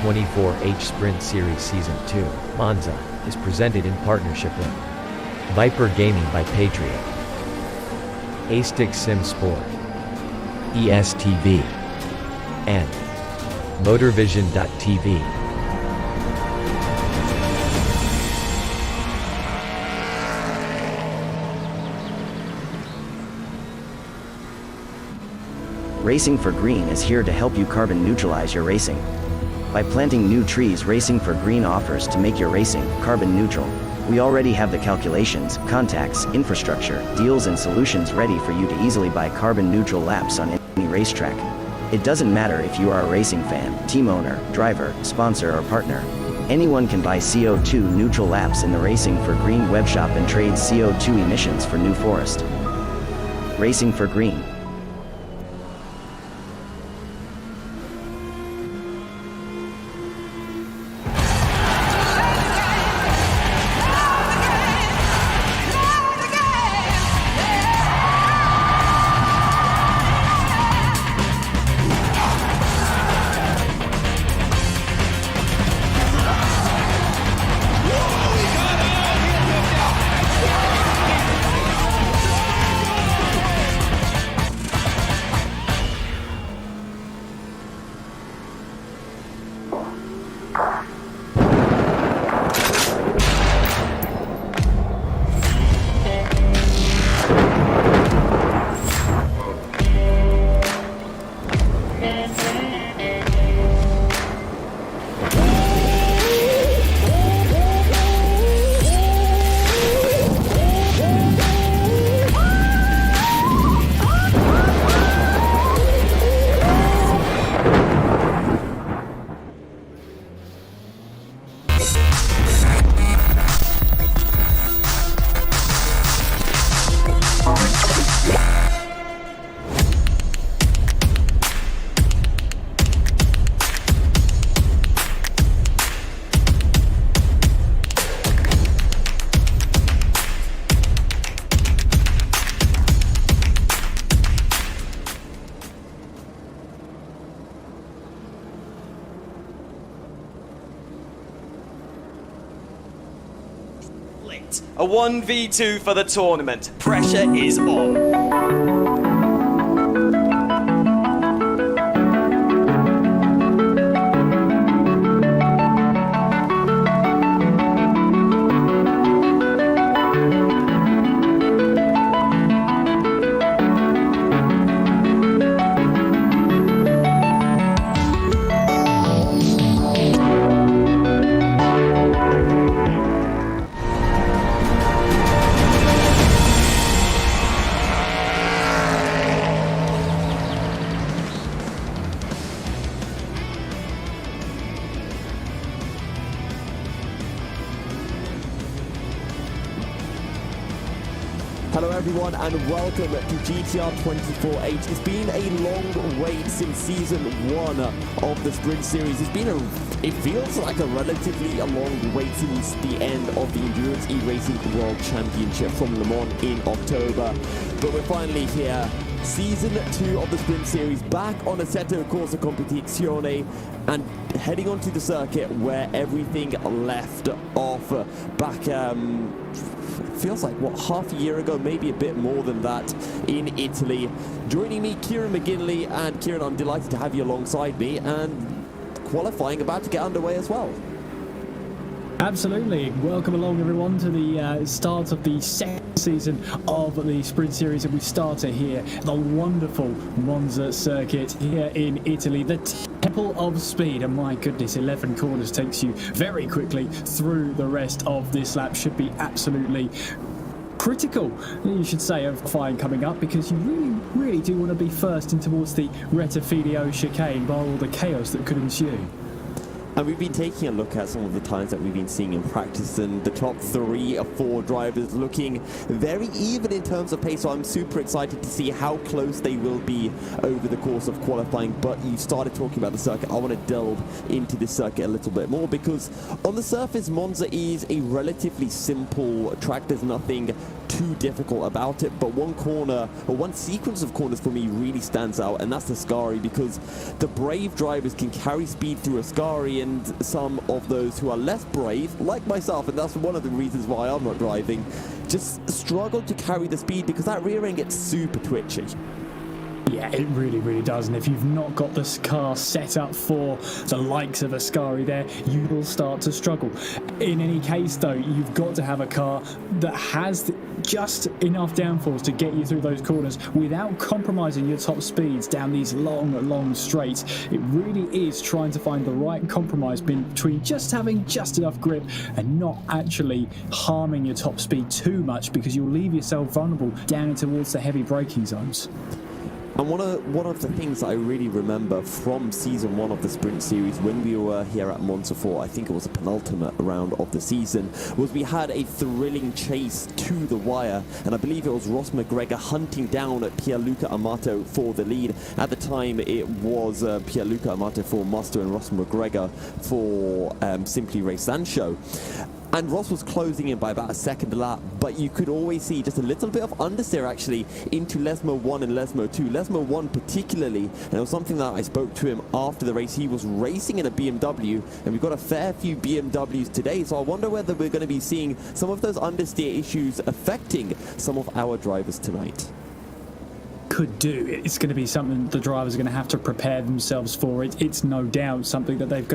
2024 Sprint Series Season 2, Monza, is presented in partnership with Viper Gaming by Patriot, A-Stick Sim Sport, ESTV, and MotorVision.tv. Racing for Green is here to help you carbon neutralize your racing. By planting new trees, Racing for Green offers to make your racing carbon neutral. We already have the calculations, contacts, infrastructure, deals and solutions ready for you to easily buy carbon neutral laps on any racetrack. It doesn't matter if you are a racing fan, team owner, driver, sponsor or partner. Anyone can buy CO2 neutral laps in the Racing for Green webshop and trade CO2 emissions for New Forest. Racing for Green. A 1v2 for the tournament. Pressure is on. Hello everyone and welcome to GTR 24H. It's been a long wait since season 1 of the Sprint Series. It feels like a relatively long wait since the end of the Endurance E-Racing World Championship from Le Mans in October. But we're finally here. Season 2 of the Sprint Series back on Assetto Corsa Competizione and heading onto the circuit where everything left off back feels like half a year ago, maybe a bit more than that, in Italy. Joining me, Kieran McGinley, and Kieran, I'm delighted to have you alongside me, and qualifying about to get underway as well. Absolutely. Welcome along everyone to the start of the second season of the Sprint Series, and we start it here, the wonderful Monza circuit here in Italy, the Temple of Speed. And my goodness, 11 corners takes you very quickly through the rest of this lap. Should be absolutely critical, you should say, of qualifying coming up, because you really do want to be first in towards the Rettifidio chicane by all the chaos that could ensue. And we've been taking a look at some of the times that we've been seeing in practice, and the top 3 or 4 drivers looking very even in terms of pace. So I'm super excited to see how close they will be over the course of qualifying. But you started talking about the circuit. I want to delve into this circuit a little bit more, because on the surface, Monza is a relatively simple track. There's nothing too difficult about it, but one corner, or one sequence of corners for me, really stands out, and that's the Ascari, because the brave drivers can carry speed through Ascari, and some of those who are less brave, like myself, and that's one of the reasons why I'm not driving, just struggle to carry the speed because that rear end gets super twitchy. Yeah, it really, really does. And if you've not got this car set up for the likes of Ascari there, you will start to struggle. In any case, though, you've got to have a car that has just enough downforce to get you through those corners without compromising your top speeds down these long, long straights. It really is trying to find the right compromise between just having just enough grip and not actually harming your top speed too much, because you'll leave yourself vulnerable down in towards the heavy braking zones. And one of the things that I really remember from season 1 of the Sprint Series, when we were here at Monza for, I think it was the penultimate round of the season, was we had a thrilling chase to the wire, and I believe it was Ross McGregor hunting down Pierluca Amato for the lead. At the time, it was Pierluca Amato for Master and Ross McGregor for Simply Race and Show. And Ross was closing in by about a second a lap, but you could always see just a little bit of understeer actually into Lesmo 1 and Lesmo 2. Lesmo 1 particularly, and it was something that I spoke to him after the race. He was racing in a BMW, and we've got a fair few BMWs today, so I wonder whether we're going to be seeing some of those understeer issues affecting some of our drivers tonight. Could do. It's going to be something the drivers are going to have to prepare themselves for. It's no doubt something that they've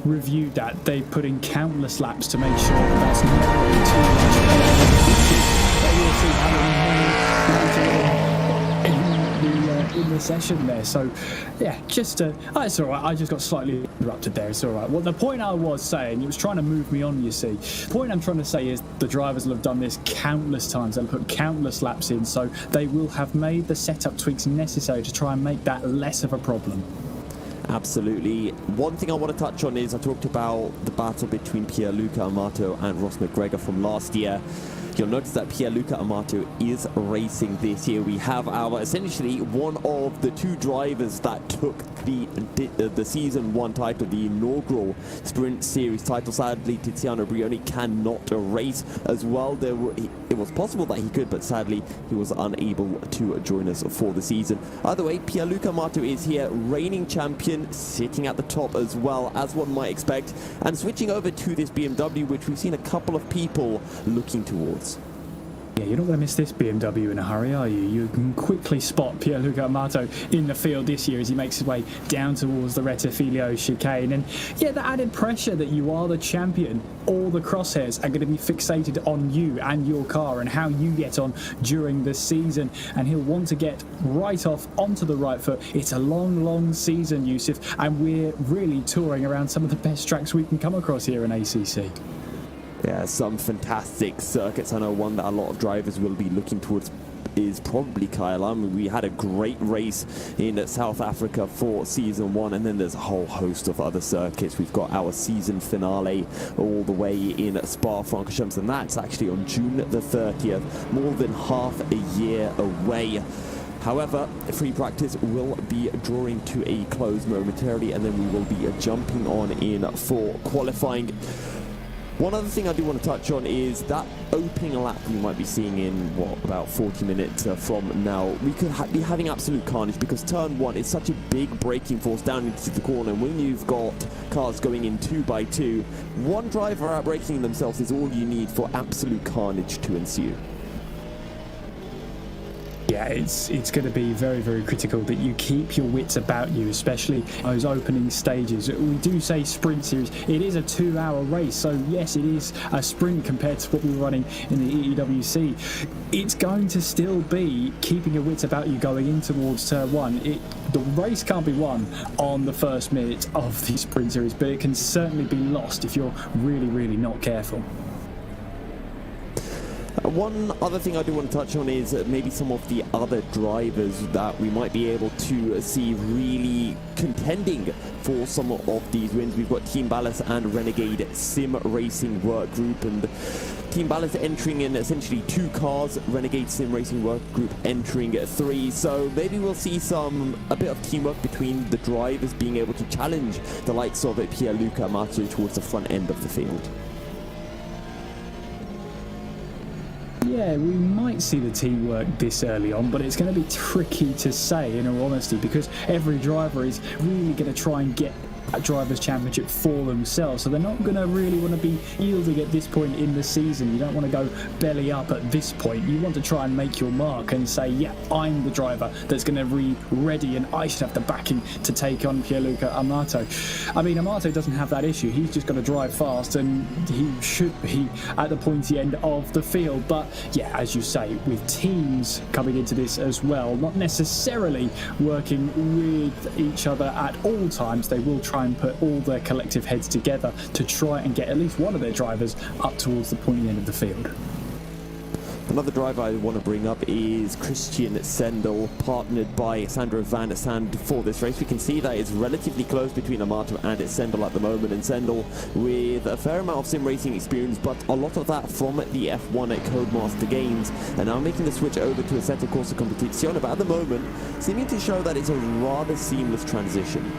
reviewed that. They've put in countless laps to make sure that that's not really too much of an issue. But we'll see how many in the session there. So yeah, it's all right. I just got slightly interrupted there. It's all right. Well, the point I was saying, it was trying to move me on, you see. The point I'm trying to say is the drivers will have done this countless times and put countless laps in, so they will have made the setup tweaks necessary to try and make that less of a problem. Absolutely. One thing I want to touch on is I talked about the battle between Pierluca Amato and Ross McGregor from last year. You'll notice that Pierluca Amato is racing this year. We have our essentially one of the two drivers that took the season 1 title, the inaugural Sprint Series title. Sadly, Tiziano Brioni cannot race as well. It was possible that he could, but sadly he was unable to join us for the season. Either way, Pierluca Amato is here, reigning champion, sitting at the top as well, as one might expect, and switching over to this BMW, which we've seen a couple of people looking towards. Yeah, you're not going to miss this BMW in a hurry, are you? You can quickly spot Pierluca Amato in the field this year as he makes his way down towards the Rettifilio chicane. And yeah, the added pressure that you are the champion, all the crosshairs are going to be fixated on you and your car and how you get on during the season. And he'll want to get right off onto the right foot. It's a long, long season, Yusuf, and we're really touring around some of the best tracks we can come across here in ACC. Yeah, some fantastic circuits. I know one that a lot of drivers will be looking towards is probably Kyle. I mean, we had a great race in South Africa for season 1, and then there's a whole host of other circuits. We've got our season finale all the way in Spa-Francorchamps, and that's actually on June the 30th, more than half a year away. However, free practice will be drawing to a close momentarily, and then we will be jumping on in for qualifying. One other thing I do want to touch on is that opening lap we might be seeing in, about 40 minutes from now. We could be having absolute carnage because turn 1 is such a big braking force down into the corner. And when you've got cars going in 2 by 2, one driver outbraking themselves is all you need for absolute carnage to ensue. Yeah, it's going to be very, very critical that you keep your wits about you, especially those opening stages. We do say sprint series. It is a 2-hour race, so yes, it is a sprint compared to what we were running in the EWC. It's going to still be keeping your wits about you going in towards turn 1. The race can't be won on the first minute of the sprint series, but it can certainly be lost if you're really, really not careful. One other thing I do want to touch on is maybe some of the other drivers that we might be able to see really contending for some of these wins. We've got Team Ballas and Renegade Sim Racing Work Group, and Team Ballas entering in essentially 2 cars, Renegade Sim Racing Work Group entering 3. So maybe we'll see a bit of teamwork between the drivers being able to challenge the likes of Pierluca Amato towards the front end of the field. Yeah, we might see the teamwork this early on, but it's going to be tricky to say, in all honesty, because every driver is really going to try and get Drivers' Championship for themselves, so they're not going to really want to be yielding at this point in the season. You don't want to go belly up at this point. You want to try and make your mark and say, yeah, I'm the driver that's going to be ready and I should have the backing to take on Pierluca Amato. I mean, Amato doesn't have that issue. He's just got to drive fast and he should be at the pointy end of the field. But yeah, as you say, with teams coming into this as well, not necessarily working with each other at all times, they will try and put all their collective heads together to try and get at least one of their drivers up towards the pointy end of the field. Another driver I want to bring up is Christian Sendel, partnered by Sandro van Sand for this race. We can see that it's relatively close between Amato and Sendel at the moment, and Sendel with a fair amount of sim racing experience, but a lot of that from the F1 at Codemaster Games, and now making the switch over to Assetto Corsa Competizione, but at the moment seeming to show that it's a rather seamless transition.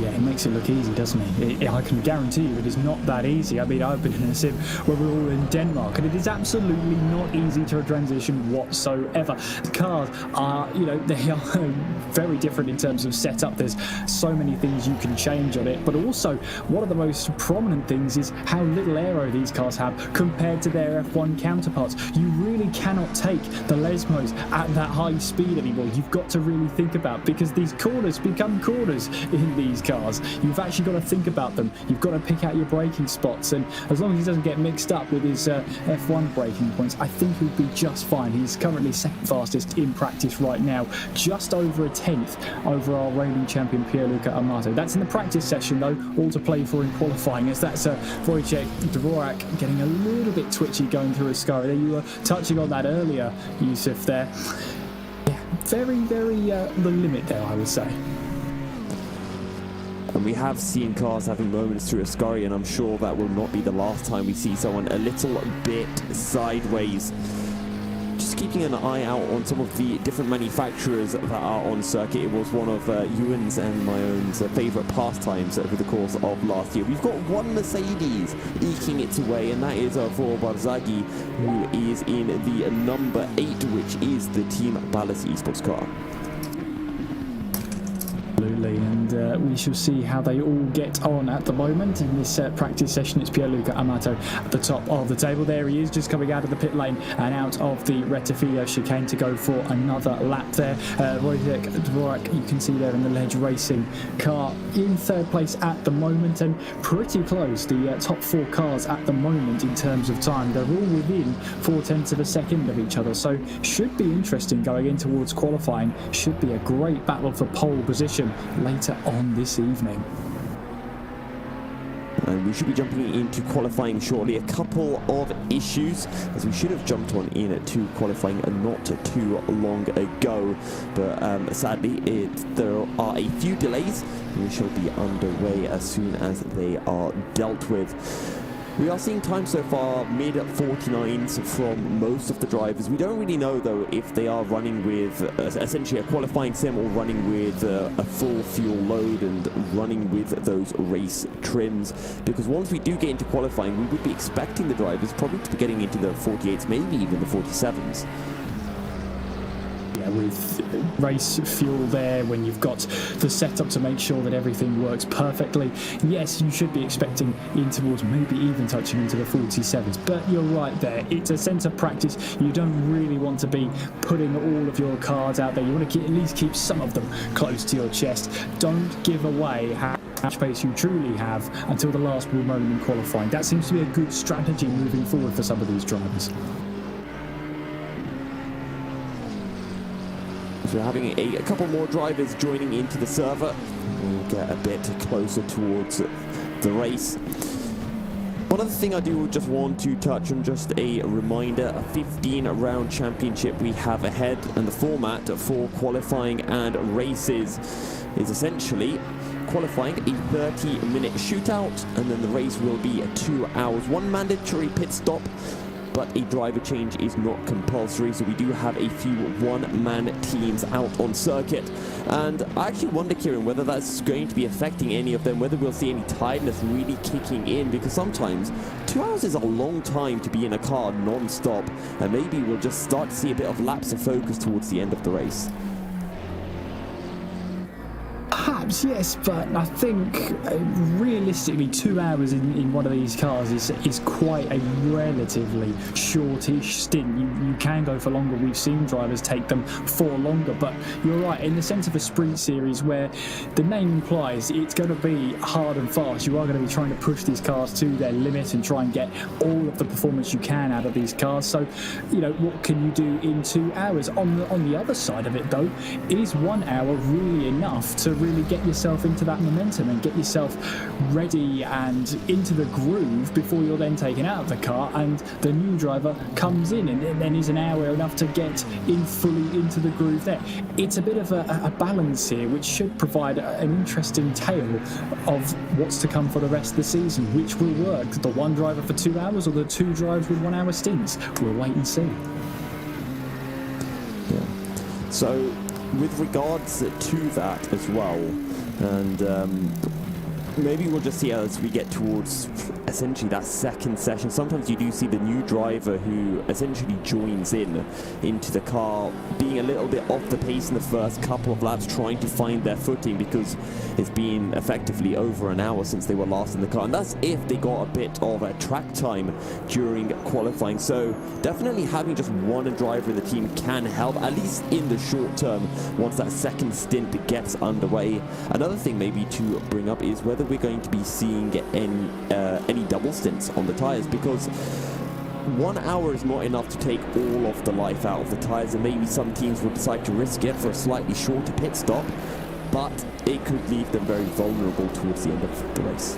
Yeah, he makes it look easy, doesn't he? I can guarantee you it is not that easy. I mean, I've been in a sim where we're all in Denmark, and it is absolutely not easy to transition whatsoever. The cars are, they are very different in terms of setup. There's so many things you can change on it, but also one of the most prominent things is how little aero these cars have compared to their F1 counterparts. You really cannot take the Lesmos at that high speed anymore. You've got to really think about, because these corners become corners in these cars. You've actually got to think about them. You've got to pick out your braking spots, and as long as he doesn't get mixed up with his F1 braking points, I think he'll be just fine. He's currently second fastest in practice right now, just over a tenth over our reigning champion Pierluca Amato. That's in the practice session though, all to play for in qualifying, as that's Wojciech Dvorak getting a little bit twitchy going through Ascari. You were touching on that earlier, Yusuf, there. Yeah, very, very the limit there, I would say. And we have seen cars having moments through Ascari, and I'm sure that will not be the last time we see someone a little bit sideways. Just keeping an eye out on some of the different manufacturers that are on circuit. It was one of Ewan's and my own favourite pastimes over the course of last year. We've got one Mercedes eking its way, and that is for Barzaghi, who is in the number 8, which is the Team Ballas esports car. Absolutely, and we shall see how they all get on at the moment. In this practice session, it's Pierluca Amato at the top of the table. There he is, just coming out of the pit lane and out of the Rettifilo chicane to go for another lap there. Wojciech Dvorak, you can see there in the Ledge Racing car, in third place at the moment, and pretty close. The top 4 cars at the moment in terms of time, they're all within 0.4 of a second of each other, so should be interesting going in towards qualifying. Should be a great battle for pole position later on this evening. And we should be jumping into qualifying shortly. A couple of issues, as we should have jumped on in to qualifying not too long ago, but sadly there are a few delays. We shall be underway as soon as they are dealt with. We are seeing time so far mid-49s from most of the drivers. We don't really know though if they are running with essentially a qualifying sim or running with a full fuel load and running with those race trims, because once we do get into qualifying, we would be expecting the drivers probably to be getting into the 48s, maybe even the 47s. With race fuel there, when you've got the setup to make sure that everything works perfectly, yes, you should be expecting in towards maybe even touching into the 47s, but you're right there, it's a sense of practice. You don't really want to be putting all of your cards out there. You want to at least keep some of them close to your chest. Don't give away how much pace you truly have until the last moment in qualifying. That seems to be a good strategy moving forward for some of these drivers. So we're having a couple more drivers joining into the server. We'll get a bit closer towards the race. One other thing I do just want to touch on, just a reminder, a 15-round championship we have ahead, and the format for qualifying and races is essentially qualifying a 30-minute shootout, and then the race will be 2 hours. One mandatory pit stop, but a driver change is not compulsory, so we do have a few one-man teams out on circuit. And I actually wonder, Kieran, whether that's going to be affecting any of them, whether we'll see any tiredness really kicking in, because sometimes 2 hours is a long time to be in a car non-stop, and maybe we'll just start to see a bit of lapse of focus towards the end of the race. laps, yes, but I think realistically 2 hours in one of these cars is quite a relatively shortish stint. You can go for longer. We've seen drivers take them for longer, but you're right, in the sense of a sprint series where the name implies it's going to be hard and fast, you are going to be trying to push these cars to their limit and try and get all of the performance you can out of these cars. So, what can you do in 2 hours? On the other side of it, though, is 1 hour really enough to really get yourself into that momentum and get yourself ready and into the groove before you're then taken out of the car and the new driver comes in, and then is an hour enough to get in fully into the groove there? It's a bit of a balance here, which should provide an interesting tale of what's to come for the rest of the season. Which will work, the one driver for 2 hours or the two drivers with 1 hour stints? We'll wait and see. Yeah. So with regards to that as well, and maybe we'll just see as we get towards essentially that second session. Sometimes you do see the new driver who essentially joins into the car being a little bit off the pace in the first couple of laps, trying to find their footing, because it's been effectively over an hour since they were last in the car, and that's if they got a bit of a track time during qualifying. So definitely having just one driver in the team can help, at least in the short term, once that second stint gets underway. Another thing maybe to bring up is whether we're going to be seeing any double stints on the tyres, because 1 hour is not enough to take all of the life out of the tyres, and maybe some teams will decide to risk it for a slightly shorter pit stop, but it could leave them very vulnerable towards the end of the race.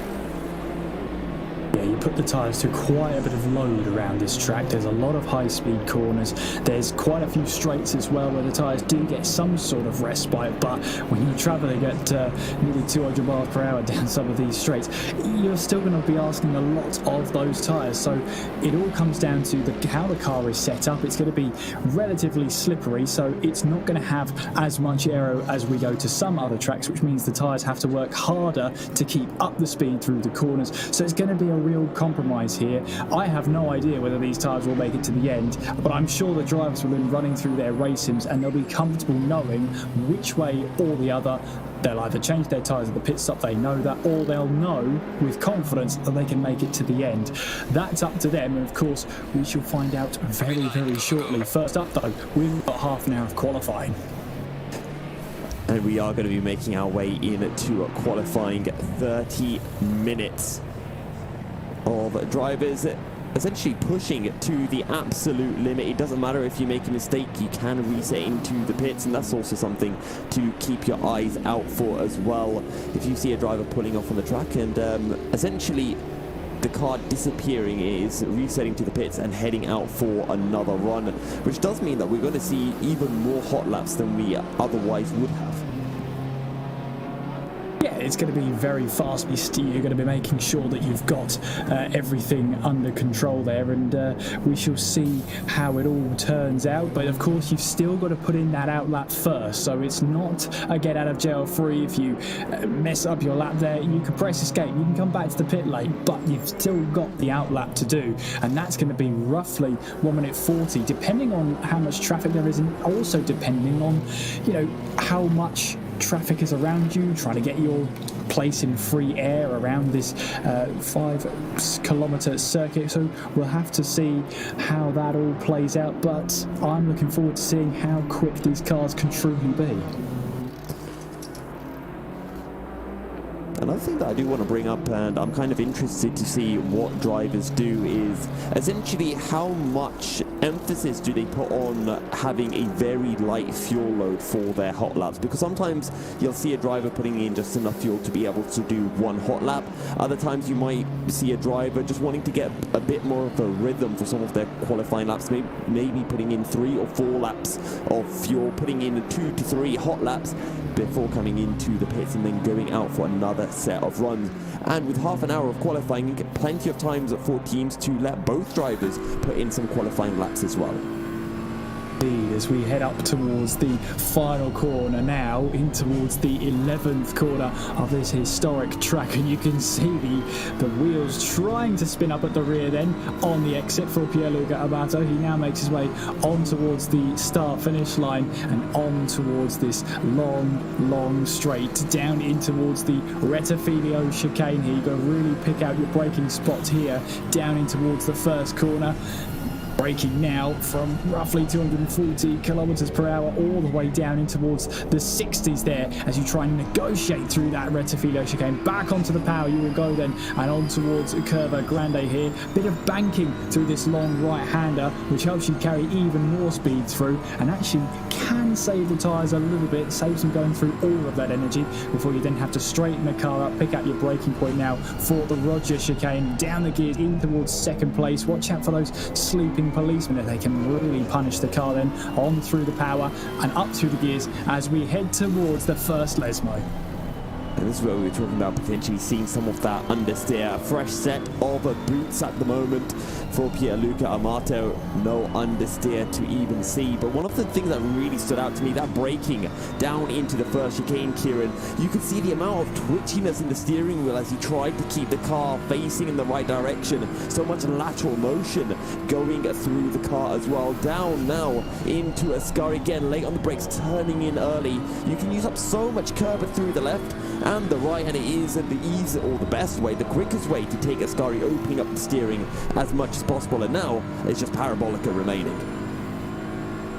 Yeah, you put the tyres to quite a bit of load around this track. There's a lot of high-speed corners. There's quite a few straights as well where the tyres do get some sort of respite, but when you're travelling at nearly 200 miles per hour down some of these straights, you're still going to be asking a lot of those tyres. So it all comes down to how the car is set up. It's going to be relatively slippery, so it's not going to have as much aero as we go to some other tracks, which means the tyres have to work harder to keep up the speed through the corners. So it's going to be a real compromise here. I have no idea whether these tyres will make it to the end, but I'm sure the drivers will be running through their race sims and they'll be comfortable knowing which way or the other. They'll either change their tyres at the pit stop, they know that, or they'll know with confidence that they can make it to the end. That's up to them, and of course we shall find out very, very shortly. First up though, we've got half an hour of qualifying. And we are going to be making our way into qualifying. 30 minutes of drivers essentially pushing to the absolute limit. It doesn't matter if you make a mistake, you can reset into the pits, and that's also something to keep your eyes out for as well. If you see a driver pulling off on the track and essentially the car disappearing, is resetting to the pits and heading out for another run, which does mean that we're going to see even more hot laps than we otherwise would have. Yeah, it's going to be very fast-paced. You're going to be making sure that you've got everything under control there, and we shall see how it all turns out. But of course, you've still got to put in that out lap first, so it's not a get out of jail free. If you mess up your lap there, you can press escape, you can come back to the pit lane, but you've still got the out lap to do, and that's going to be roughly 1 minute 40, depending on how much traffic there is, and also depending on, how much traffic is around you, trying to get your place in free air around this 5-kilometre circuit. So we'll have to see how that all plays out, but I'm looking forward to seeing how quick these cars can truly be. Another thing that I do want to bring up, and I'm kind of interested to see what drivers do, is essentially how much emphasis do they put on having a very light fuel load for their hot laps, because sometimes you'll see a driver putting in just enough fuel to be able to do one hot lap. Other times you might see a driver just wanting to get a bit more of a rhythm for some of their qualifying laps, maybe putting in 3 or 4 laps of fuel, putting in 2 to 3 hot laps before coming into the pits and then going out for another set of runs. And with half an hour of qualifying, you get plenty of times for teams to let both drivers put in some qualifying laps as well. indeed, as we head up towards the final corner now, in towards the 11th corner of this historic track, and you can see the wheels trying to spin up at the rear then on the exit for Pierluca Amato. He now makes his way on towards the start finish line and on towards this long straight down in towards the Rettifilio chicane here. You've got to really pick out your braking spots here, down in towards the first corner. Braking now from roughly 240 kilometers per hour all the way down in towards the 60s there, as you try and negotiate through that Rettifilio chicane. Back onto the power you will go then, and on towards Curva Grande here. Bit of banking through this long right-hander, which helps you carry even more speed through, and actually can save the tyres a little bit, saves them going through all of that energy before you then have to straighten the car up. Pick out your braking point now for the Roger chicane. Down the gears in towards second place. Watch out for those sleeping policemen, that they can really punish the car then. On through the power and up through the gears as we head towards the first Lesmo. And this is where we were talking about potentially seeing some of that understeer. A fresh set of boots at the moment for Pierluca Amato. No understeer to even see. But one of the things that really stood out to me, that braking down into the first chicane, Kieran, you could see the amount of twitchiness in the steering wheel as he tried to keep the car facing in the right direction. So much lateral motion going through the car as well. Down now into Ascari again, late on the brakes, turning in early. You can use up so much curve through the left and the right, and it is the easy or the best way, the quickest way to take Ascari, opening up the steering as much as possible. And now it's just Parabolica remaining.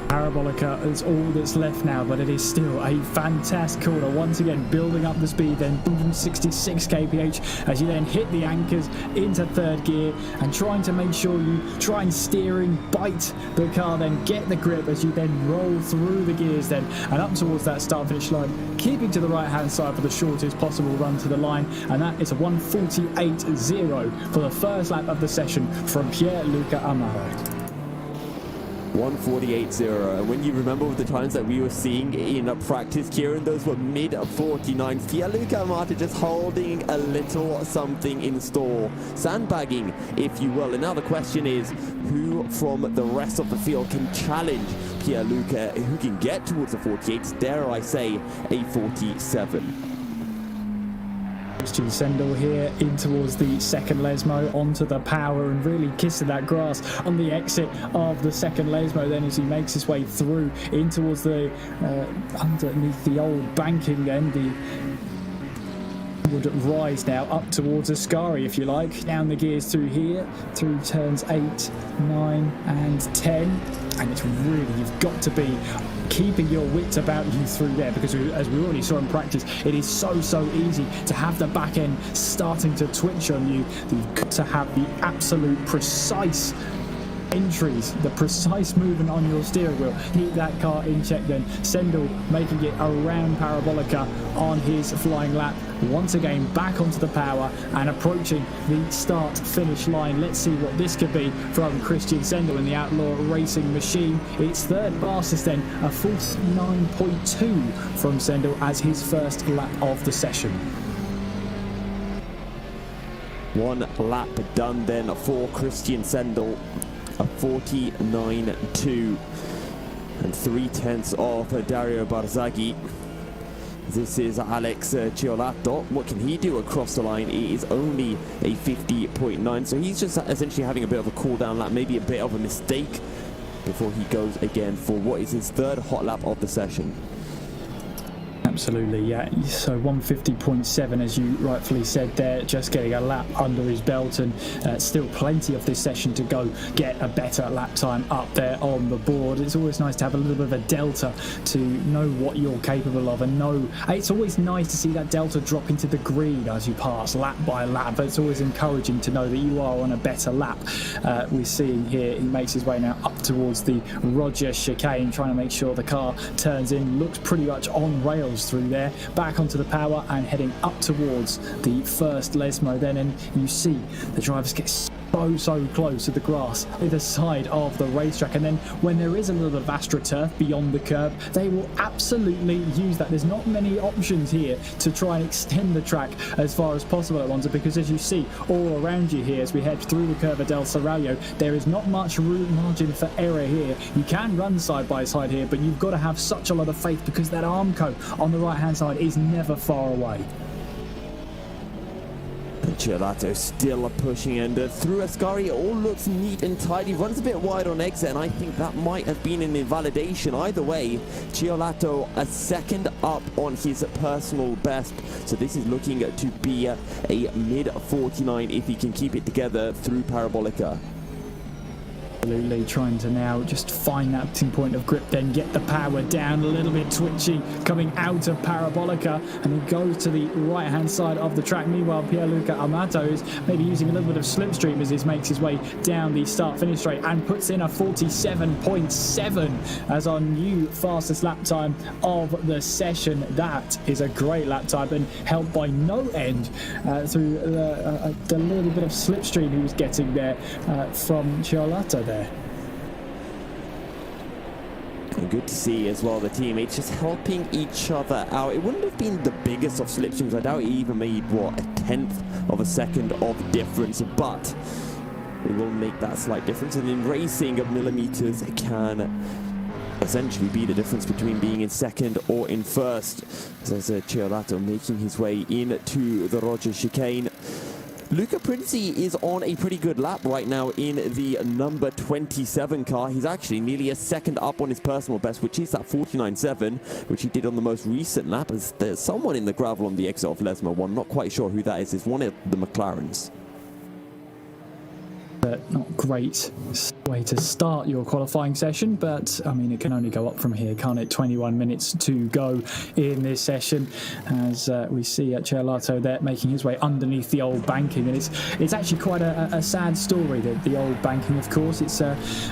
Parabolica is all that's left now, but it is still a fantastic corner. Once again, building up the speed, then 166 kph as you then hit the anchors into third gear and trying to make sure you try and steering, bite the car, then get the grip as you then roll through the gears then and up towards that start finish line, keeping to the right hand side for the shortest possible run to the line, and that is a 1:48.0 for the first lap of the session from Pierluca Amato. 1:48.0, and when you remember the times that we were seeing in practice, Kieran, those were mid 49s. Pierluca Amato just holding a little something in store, sandbagging if you will. And now the question is, who from the rest of the field can challenge Pierluca, who can get towards the 48s, dare I say a 47. Christian Sendel here in towards the second Lesmo, onto the power and really kissing that grass on the exit of the second Lesmo then, as he makes his way through in towards the underneath the old banking then. The would rise now up towards Ascari, if you like. Down the gears through here, through turns 8, 9 and 10, and it's really, you've got to be keeping your wits about you through there, because as we already saw in practice, it is so easy to have the back end starting to twitch on you. You've got to have the absolute precise entries, the precise movement on your steering wheel. Keep that car in check then. Sendel making it around Parabolica on his flying lap. Once again back onto the power and approaching the start finish line. Let's see what this could be from Christian Sendel in the Outlaw Racing machine. It's third fastest then, a 49.2 from Sendel as his first lap of the session. One lap done then for Christian Sendel, a 49.2 and 3/10 of Dario Barzagli. This is Alex Ciolato. What can he do across the line? It is only a 50.9, so he's just essentially having a bit of a cool down lap, maybe a bit of a mistake before he goes again for what is his third hot lap of the session. Absolutely, yeah. So 150.7, as you rightfully said there, just getting a lap under his belt, and still plenty of this session to go. Get a better lap time up there on the board. It's always nice to have a little bit of a delta to know what you're capable of, and know it's always nice to see that delta drop into the green as you pass lap by lap. But it's always encouraging to know that you are on a better lap. We're seeing here he makes his way now up towards the Roger chicane, trying to make sure the car turns in. Looks pretty much on rails through there, back onto the power and heading up towards the first Lesmo then, and you see the drivers get so so close to the grass either side of the racetrack, and then when there is a little bit of astroturf beyond the curb, they will absolutely use that. There's not many options here to try and extend the track as far as possible at Monza, because as you see all around you here as we head through the Curva del Serrallo, there is not much room margin for error here. You can run side by side here, but you've got to have such a lot of faith, because that Armco on the right hand side is never far away. Ciolato still pushing, and through Ascari it all looks neat and tidy. Runs a bit wide on exit, and I think that might have been an invalidation. Either way, Ciolato a second up on his personal best, so this is looking to be a mid 49 if he can keep it together through Parabolica. Absolutely trying to now just find that point of grip, then get the power down. A little bit twitchy coming out of Parabolica, and he goes to the right hand side of the track. Meanwhile, Pierluca Amato is maybe using a little bit of slipstream as he makes his way down the start finish straight and puts in a 47.7 as our new fastest lap time of the session. That is a great lap time, and helped by no end through the little bit of slipstream he was getting there from Ciolato there. And good to see as well the teammates just helping each other out. It wouldn't have been the biggest of slipstreams. I doubt he even made, what, a 1/10 of a second of difference, but it will make that slight difference. And in racing, millimeters can essentially be the difference between being in second or in first. As Ciolato making his way into the Roger chicane. Luca Princi is on a pretty good lap right now in the number 27 car. He's actually nearly a second up on his personal best, which is that 49.7, which he did on the most recent lap. As there's someone in the gravel on the exit of Lesmo 1, not quite sure who that is. It's one of the McLarens. Not great way to start your qualifying session, but I mean, it can only go up from here, can't it? 21 minutes to go in this session, as we see Ciolato there making his way underneath the old banking, and it's actually quite a sad story, that the old banking, of course. It's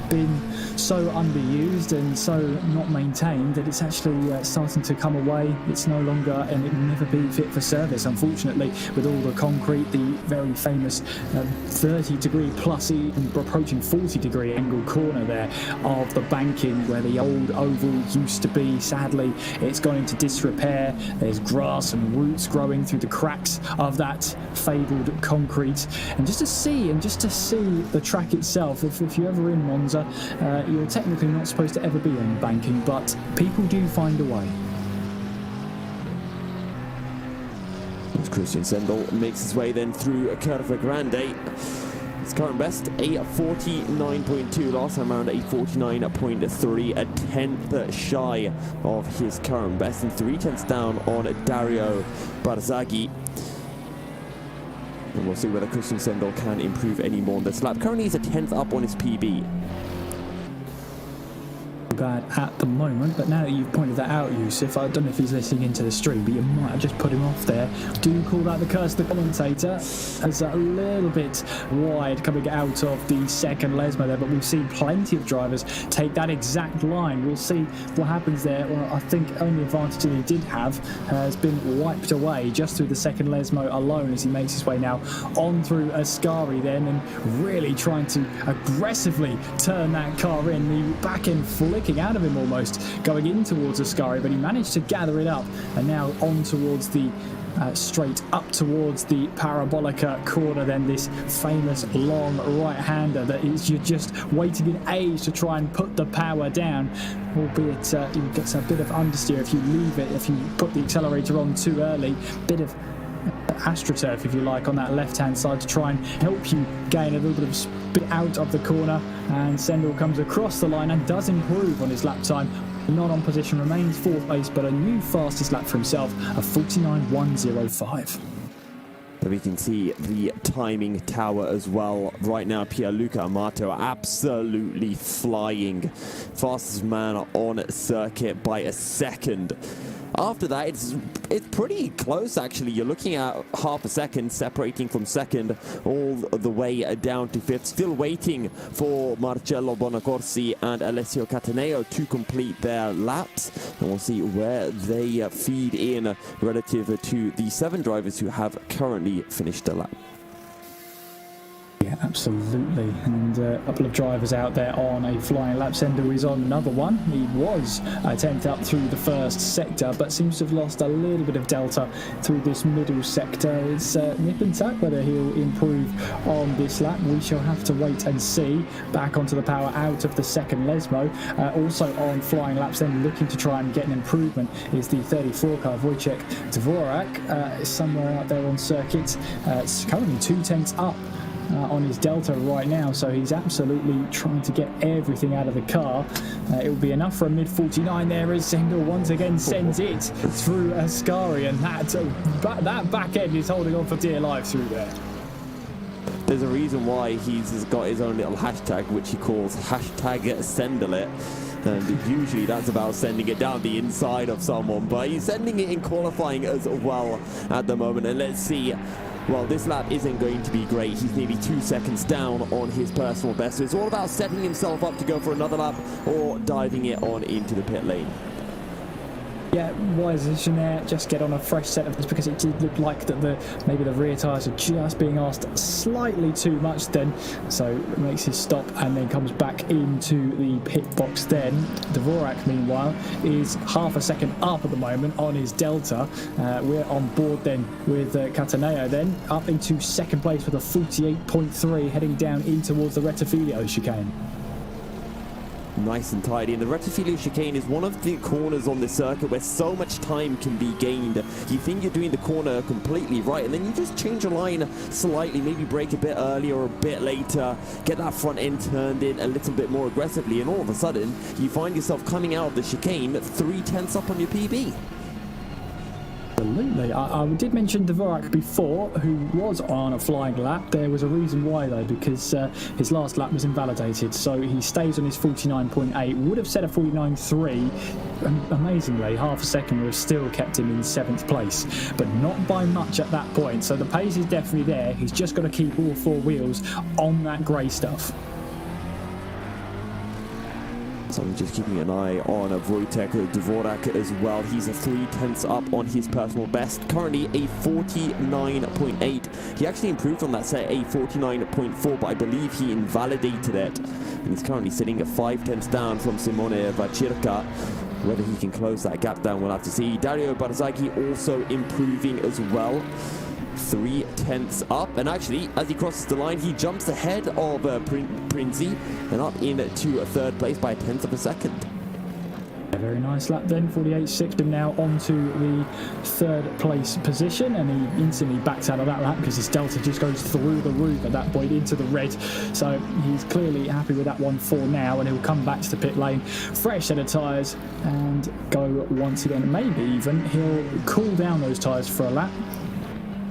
been so underused and so not maintained that it's actually starting to come away. It's no longer, and it will never be fit for service, unfortunately, with all the concrete, the very famous 30-degree plus, even approaching 40-degree angle corner there of the banking where the old oval used to be. Sadly, it's gone into disrepair. There's grass and roots growing through the cracks of that fabled concrete. And just to see the track itself, if you're ever in Monza, you're technically not supposed to ever be on the banking, but people do find a way. Christian Sendel makes his way then through Curva Grande. His current best, a 49.2. Last time around, a 49.3, a 10th shy of his current best, and 3/10 down on Dario Barzaghi. And we'll see whether Christian Sendel can improve any more on this lap. Currently, he's a 10th up on his PB. Bad at the moment, but now that you've pointed that out, Yusuf, I don't know if he's listening into the stream, but you might have just put him off there. Do call that the curse of the commentator, as a little bit wide coming out of the second Lesmo there, but we've seen plenty of drivers take that exact line. We'll see what happens there. Well, I think only advantage that he did have has been wiped away just through the second Lesmo alone, as he makes his way now on through Ascari then, and really trying to aggressively turn that car in. The back end flicking out of him almost, going in towards Ascari, but he managed to gather it up, and now on towards the straight up towards the Parabolica corner, then this famous long right-hander that is, you're just waiting in age to try and put the power down, albeit you get a bit of understeer if you leave it, if you put the accelerator on too early. Bit of astroturf, if you like, on that left-hand side to try and help you gain a little bit of speed out of the corner, and Sendel comes across the line and does improve on his lap time. Not on position, remains fourth place, but a new fastest lap for himself, a 49.105. We can see the timing tower as well. Right now, Pierluca Amato absolutely flying. Fastest man on circuit by a second. After that, it's pretty close, actually. You're looking at half a second separating from second all the way down to fifth. Still waiting for Marcello Bonacorsi and Alessio Cataneo to complete their laps. And we'll see where they feed in relative to the 7 drivers who have currently finished the lap. Yeah, absolutely. And a couple of drivers out there on a flying lap. Sendel is on another one. He was 10th up through the first sector, but seems to have lost a little bit of delta through this middle sector. It's nip and tuck whether he'll improve on this lap. We shall have to wait and see. Back onto the power out of the second Lesmo. Also on flying laps, then looking to try and get an improvement is the 34 car, Wojciech Dvorak, somewhere out there on circuit. It's currently 2/10 up on his delta right now, so he's absolutely trying to get everything out of the car. It will be enough for a mid 49 there as Sendel once again sends it through Ascari, and that back end is holding on for dear life through there. There's a reason why he's got his own little hashtag, which he calls #Sendelit. And usually that's about sending it down the inside of someone, but he's sending it in qualifying as well at the moment. And let's see. Well, this lap isn't going to be great. He's nearly 2 seconds down on his personal best. So it's all about setting himself up to go for another lap or diving it on into the pit lane. Yeah, wise decision there. Just get on a fresh set of this, because it did look like that maybe the rear tyres are just being asked slightly too much then. So makes his stop and then comes back into the pit box then. Dvorak, meanwhile, is half a second up at the moment on his delta. We're on board then with Cataneo then, up into second place with a 48.3, heading down in towards the Rettifilio chicane. Nice and tidy, and the Rettifilio chicane is one of the corners on the circuit where so much time can be gained. You think you're doing the corner completely right, and then you just change your line slightly, maybe brake a bit earlier or a bit later, get that front end turned in a little bit more aggressively, and all of a sudden you find yourself coming out of the chicane 3/10 up on your PB. Absolutely. I did mention Dvorak before, who was on a flying lap. There was a reason why, though, because his last lap was invalidated, so he stays on his 49.8. Would have set a 49.3. Amazingly, half a second would have still kept him in 7th place, but not by much at that point. So the pace is definitely there. He's just got to keep all 4 wheels on that grey stuff. So we're just keeping an eye on Wojciech Dvorak as well. He's a 3/10 up on his personal best. Currently a 49.8. He actually improved on that set, a 49.4, but I believe he invalidated it. And he's currently sitting at 5/10 down from Simone Vacirca. Whether he can close that gap down, we'll have to see. Dario Barzaghi also improving as well. 3/10 up, and actually as he crosses the line he jumps ahead of Prinzi and up into a 3rd place by 1/10 of a second. A very nice lap then. 48.6 him now onto the 3rd place position, and he instantly backs out of that lap because his delta just goes through the roof at that point into the red. So he's clearly happy with that one for now, and he'll come back to the pit lane, fresh set of tyres, and go once again. Maybe even he'll cool down those tyres for a lap.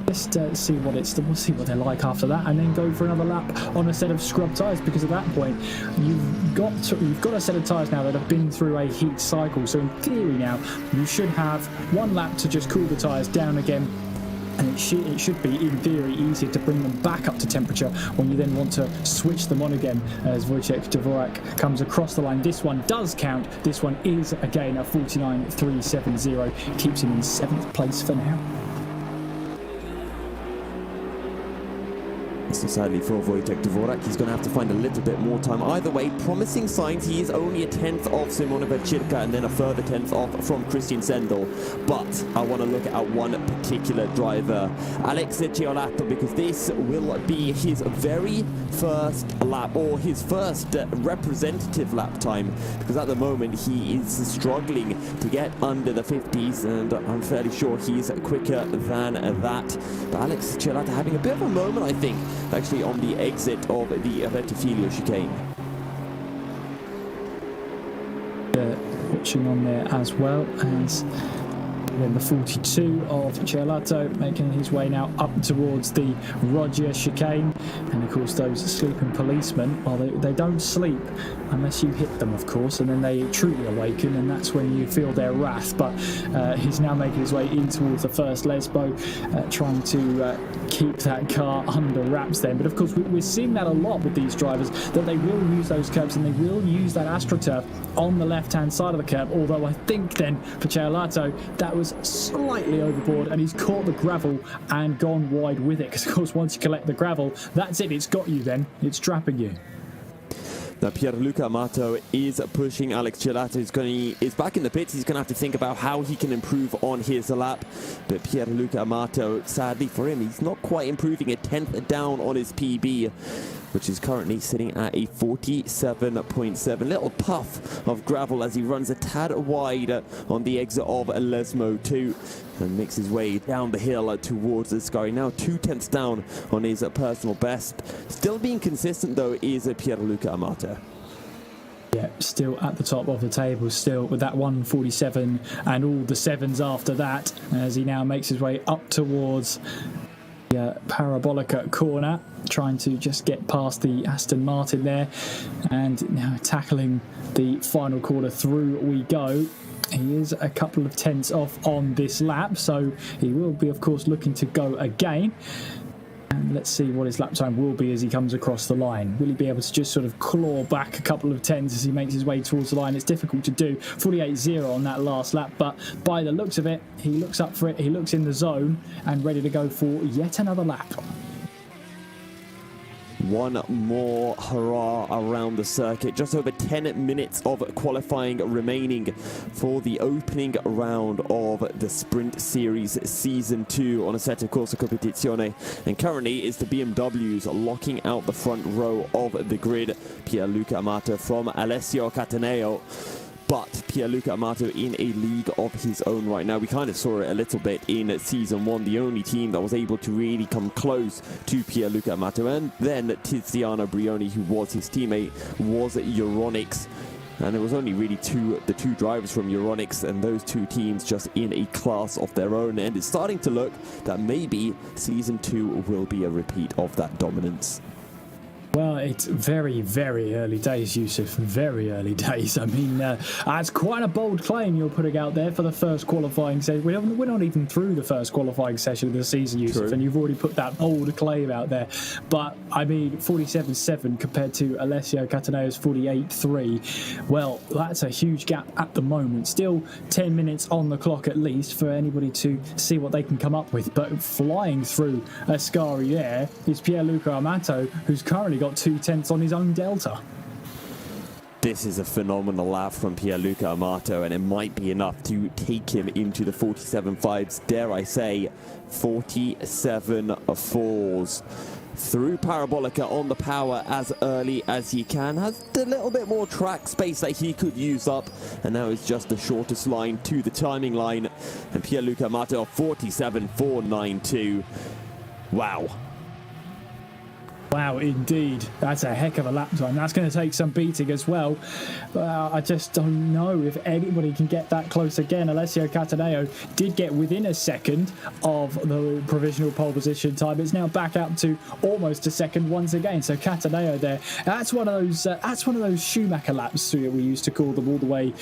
Just see what we'll see what they're like after that, and then go for another lap on a set of scrub tyres, because at that point you've got a set of tyres now that have been through a heat cycle. So in theory now you should have one lap to just cool the tyres down again, and it should be in theory easier to bring them back up to temperature when you then want to switch them on again as Wojciech Dvorak comes across the line. This one does count. This one is again a 49.370. Keeps him in 7th place for now. So sadly for Wojciech Dvorak, he's going to have to find a little bit more time. Either way, promising signs. He is only a 10th off Simone Vacirca and then a further 10th off from Christian Sendel. But I want to look at one particular driver, Alex Ciolato, because this will be his very first lap, or his first representative lap time, because at the moment he is struggling to get under the 50s, and I'm fairly sure he's quicker than that. But Alex Ciolato having a bit of a moment, I think, actually on the exit of the Rettifilio chicane. Watching on there as well as then the 42 of Ciolato making his way now up towards the Roger chicane. And of course those sleeping policemen, well, they don't sleep unless you hit them, of course, and then they truly awaken, and that's when you feel their wrath. But he's now making his way in towards the first Lesbo, trying to keep that car under wraps then. But of course we're seeing that a lot with these drivers, that they will use those curbs and they will use that AstroTurf on the left hand side of the curb. Although I think then for Ciolato that was slightly overboard, and he's caught the gravel and gone wide with it, because of course once you collect the gravel, that's it, it's got you then, it's trapping you. Now Pierluca Amato is pushing Alex Gelato. Is back in the pits. He's going to have to think about how he can improve on his lap. But Pierluca Amato, sadly for him, he's not quite improving, a 10th down on his PB, which is currently sitting at a 47.7. Little puff of gravel as he runs a tad wide on the exit of Lesmo 2 and makes his way down the hill towards the Sky. Now 2/10 down on his personal best. Still being consistent though is Pierluca Amato. Yeah, still at the top of the table, still with that 147 and all the sevens after that, as he now makes his way up towards the Parabolica corner, trying to just get past the Aston Martin there, and now tackling the final corner. Through we go. He is a couple of tenths off on this lap, so he will be of course looking to go again. And let's see what his lap time will be as he comes across the line. Will he be able to just sort of claw back a couple of tenths as he makes his way towards the line? It's difficult to do. 48.0 on that last lap, but by the looks of it, he looks up for it, he looks in the zone and ready to go for yet another lap. One more hurrah around the circuit. Just over 10 minutes of qualifying remaining for the opening round of the Sprint Series Season 2 on Assetto Corsa Competizione. And currently it's the BMWs locking out the front row of the grid. Pierluca Amato from Alessio Cataneo. But Pierluca Amato in a league of his own right now. We kind of saw it a little bit in Season 1. The only team that was able to really come close to Pierluca Amato, and then Tiziano Brioni, who was his teammate, was Euronics. And it was only really the two drivers from Euronics, and those two teams just in a class of their own. And it's starting to look that maybe Season 2 will be a repeat of that dominance. Well, it's very, very early days, Yusuf. Very early days. I mean, that's quite a bold claim you're putting out there for the first qualifying session. We're not even through the first qualifying session of the season, Yusuf, and you've already put that bold claim out there. But, I mean, 47.7 compared to Alessio Cataneo's 48.3. Well, that's a huge gap at the moment. Still 10 minutes on the clock at least for anybody to see what they can come up with. But flying through Ascari there is Pierluca Amato, who's currently got 2/10 on his own delta. This is a phenomenal lap from Pierluca Amato, and it might be enough to take him into the 47.5s, dare I say 47.4s. Through Parabolica on the power as early as he can. Has a little bit more track space that he could use up, and now is just the shortest line to the timing line. And Pierluca Amato 47.492. Wow. Wow, indeed. That's a heck of a lap time. That's going to take some beating as well. I just don't know if anybody can get that close again. Alessio Cataneo did get within a second of the provisional pole position time. It's now back up to almost a second once again. So Cataneo there. That's one of those Schumacher laps that we used to call them all the way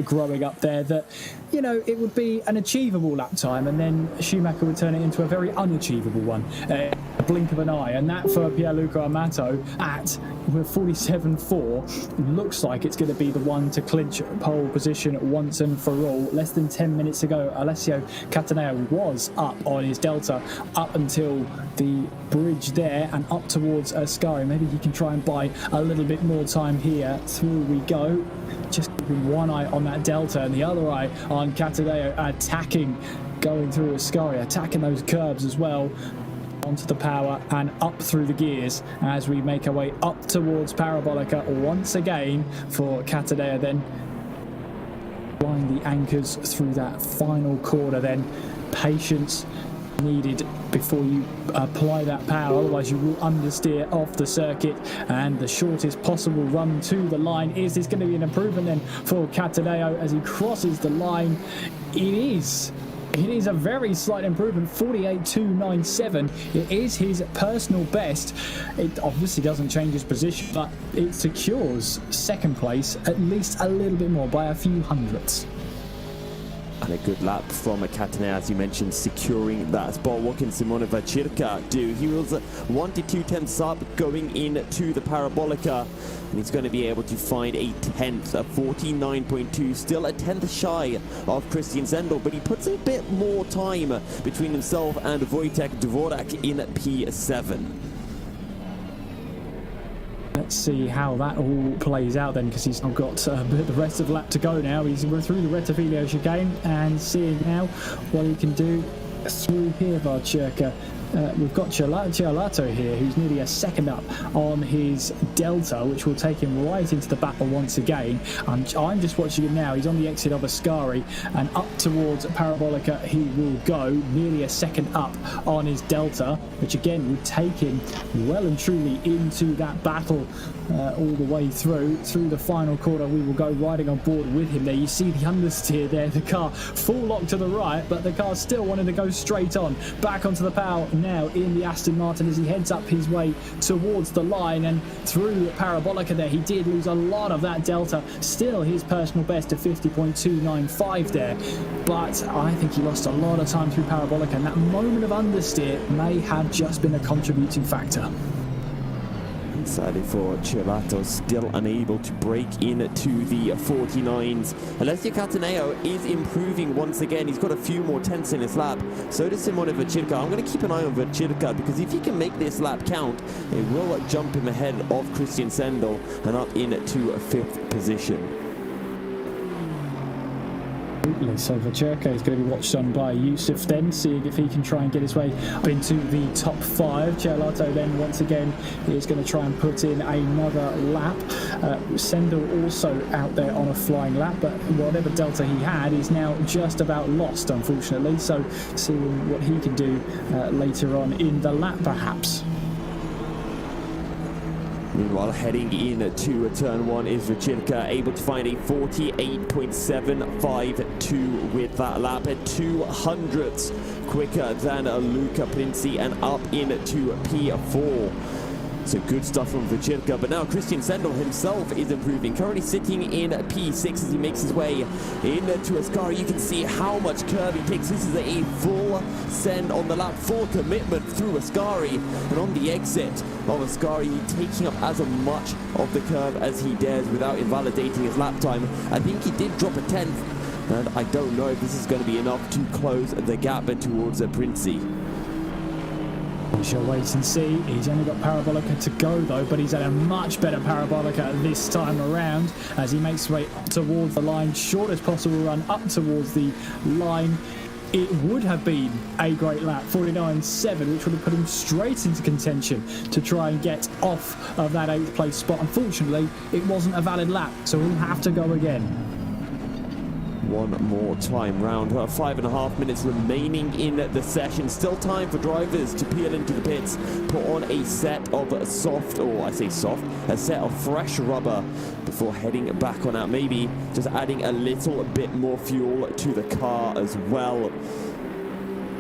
growing up there. That, you know, it would be an achievable lap time, and then Schumacher would turn it into a very unachievable one. A blink of an eye, and that for Pierluca Amato at 47.4 looks like it's going to be the one to clinch pole position once and for all. Less than 10 minutes ago, Alessio Cataneo was up on his delta up until the bridge there and up towards Ascari. Maybe he can try and buy a little bit more time here. Through we go. Just keeping one eye on that delta and the other eye on Cataneo, attacking, going through Ascari, attacking those curbs as well. Onto the power and up through the gears as we make our way up towards Parabolica once again for Cataneo, then flying the anchors through that final corner. Then patience needed before you apply that power, otherwise you will understeer off the circuit. And the shortest possible run to the line. Is this going to be an improvement then for Cataneo as he crosses the line? It is a very slight improvement, 48.297. It is his personal best. It obviously doesn't change his position, but it secures second place at least a little bit more by a few hundredths. And a good lap from Cataneo, as you mentioned, securing that spot. What can Simone Vacirca do? He was 1 to 2 tenths up going into the Parabolica, and he's going to be able to find a 10th, a 49.2, still a 10th shy of Christian Sendel, but he puts a bit more time between himself and Wojtek Dvorak in P7. Let's see how that all plays out then, because he's now got the rest of the lap to go now. He's through the Rettifiglio chicane and seeing now what he can do through here, Vacirca. We've got Ciolato here, who's nearly a second up on his Delta, which will take him right into the battle once again. I'm just watching him now. He's on the exit of Ascari, and up towards Parabolica he will go, nearly a second up on his Delta, which again would take him well and truly into that battle all the way through the final corner. We will go riding on board with him there. You see the understeer there, the car full lock to the right, but the car still wanted to go straight on. Back onto the power now in the Aston Martin as he heads up his way towards the line, and through Parabolica there he did lose a lot of that Delta. Still his personal best of 50.295 there, but I think he lost a lot of time through Parabolica, and that moment of understeer may have just been a contributing factor. Sadly for Ciolato, still unable to break into the 49s. Alessio Cataneo is improving once again. He's got a few more tenths in his lap. So does Simone Vacirca. I'm going to keep an eye on Vacirca, because if he can make this lap count, it will jump him ahead of Christian Sendel and up into a 5th position. So Vacirca is going to be watched on by Yusuf then, seeing if he can try and get his way up into the top 5. Ciolato then once again is going to try and put in another lap. Sendel also out there on a flying lap, but whatever Delta he had is now just about lost, unfortunately. So seeing what he can do later on in the lap perhaps. Meanwhile, heading into turn 1 is Vacirca, able to find a 48.752 with that lap, at 200ths quicker than Luca Princi, and up into P4. So good stuff from Vacirca, but now Christian Sendel himself is improving, currently sitting in P6 as he makes his way into Ascari. You can see how much curve he takes. This is a full send on the lap, full commitment through Ascari, and on the exit of Ascari, taking up as much of the curve as he dares without invalidating his lap time. I think he did drop a 10th, and I don't know if this is going to be enough to close the gap towards Princi. We shall wait and see. He's only got Parabolica to go though, but he's at a much better Parabolica this time around as he makes his way up towards the line. Shortest possible run up towards the line. It would have been a great lap, 49.7, which would have put him straight into contention to try and get off of that 8th place spot. Unfortunately, it wasn't a valid lap, so he'll have to go again. One more time round. 5.5 minutes remaining in the session. Still time for drivers to peel into the pits, put on a set of a set of fresh rubber before heading back on out. Maybe just adding a little bit more fuel to the car as well.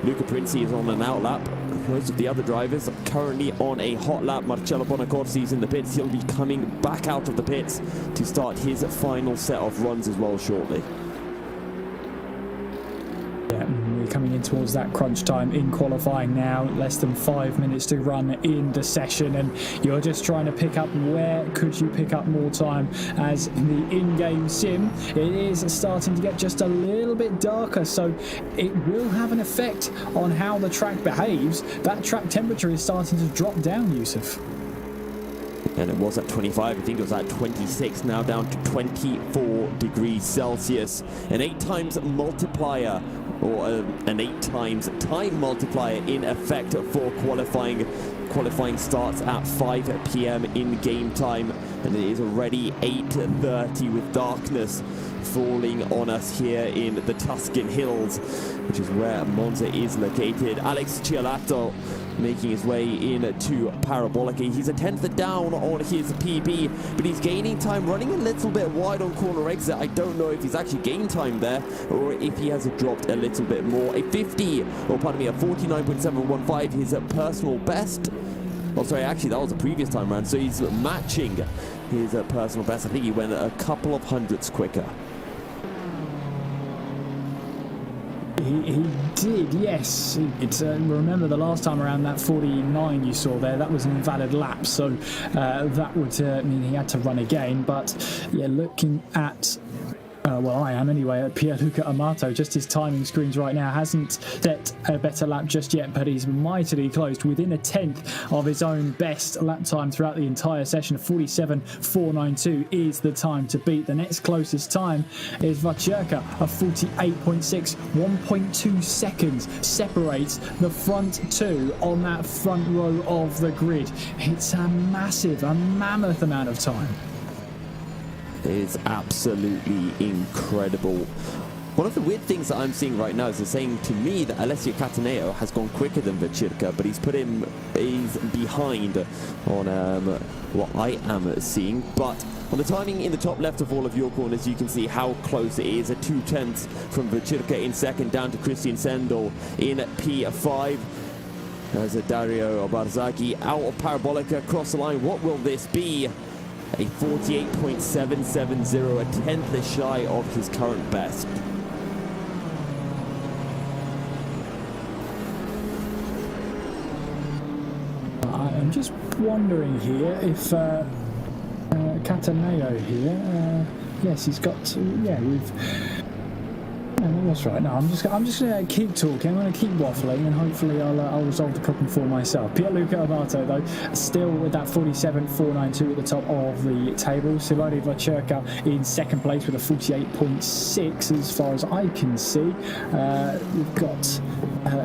Luca Princi is on an out lap. Most of the other drivers are currently on a hot lap. Marcello Bonacorsi is in the pits. He'll be coming back out of the pits to start his final set of runs as well shortly. Yeah, we're coming in towards that crunch time in qualifying now. Less than 5 minutes to run in the session, and you're just trying to pick up where could you pick up more time, as in the in-game sim it is starting to get just a little bit darker, so it will have an effect on how the track behaves. That track temperature is starting to drop down, Yusuf. And it was at 25, I think it was at 26, now down to 24 degrees Celsius. An 8 times multiplier, or an 8 times time multiplier in effect for qualifying. Qualifying starts at 5 p.m. in game time, and it is already 8:30 with darkness falling on us here in the Tuscan Hills, which is where Monza is located. Alex Ciolato making his way into Parabolica. He's a 10th down on his PB, but he's gaining time, running a little bit wide on corner exit. I don't know if he's actually gained time there, or if he has dropped a little bit more. A 49.715, his personal best. Oh, sorry, actually, that was the previous time round, so he's matching his personal best. I think he went a couple of hundredths quicker. he did, yes. Remember the last time around, that 49 you saw there, that was an invalid lap, so that would mean he had to run again. But yeah, looking at well, I am anyway, at Pierluca Amato. Just his timing screens right now hasn't set a better lap just yet, but he's mightily close, within a tenth of his own best lap time throughout the entire session. 47.492 is the time to beat. The next closest time is Vacherka, a 48.6. 1.2 seconds separates the front two on that front row of the grid. It's a mammoth amount of time. Is absolutely incredible. One of the weird things that I'm seeing right now is they're saying to me that Alessio Cataneo has gone quicker than Vacherka, but he's behind on what I am seeing. But on the timing in the top left of all of your corners, you can see how close it is. A 2/10 from Vacherka in second, down to Christian Sendel in P5. There's a Dario Barzaghi out of Parabolica across the line. What will this be? A 48.770, a tenth shy of his current best. I'm just wondering here if Cataneo here, yes, he's got to, that's right. No, I'm just going to keep talking. I'm going to keep waffling, and hopefully I'll resolve the problem for myself. Pierluca Amato, though, still with that 47.492 at the top of the table. Simone Vacherka in second place with a 48.6 as far as I can see. We've got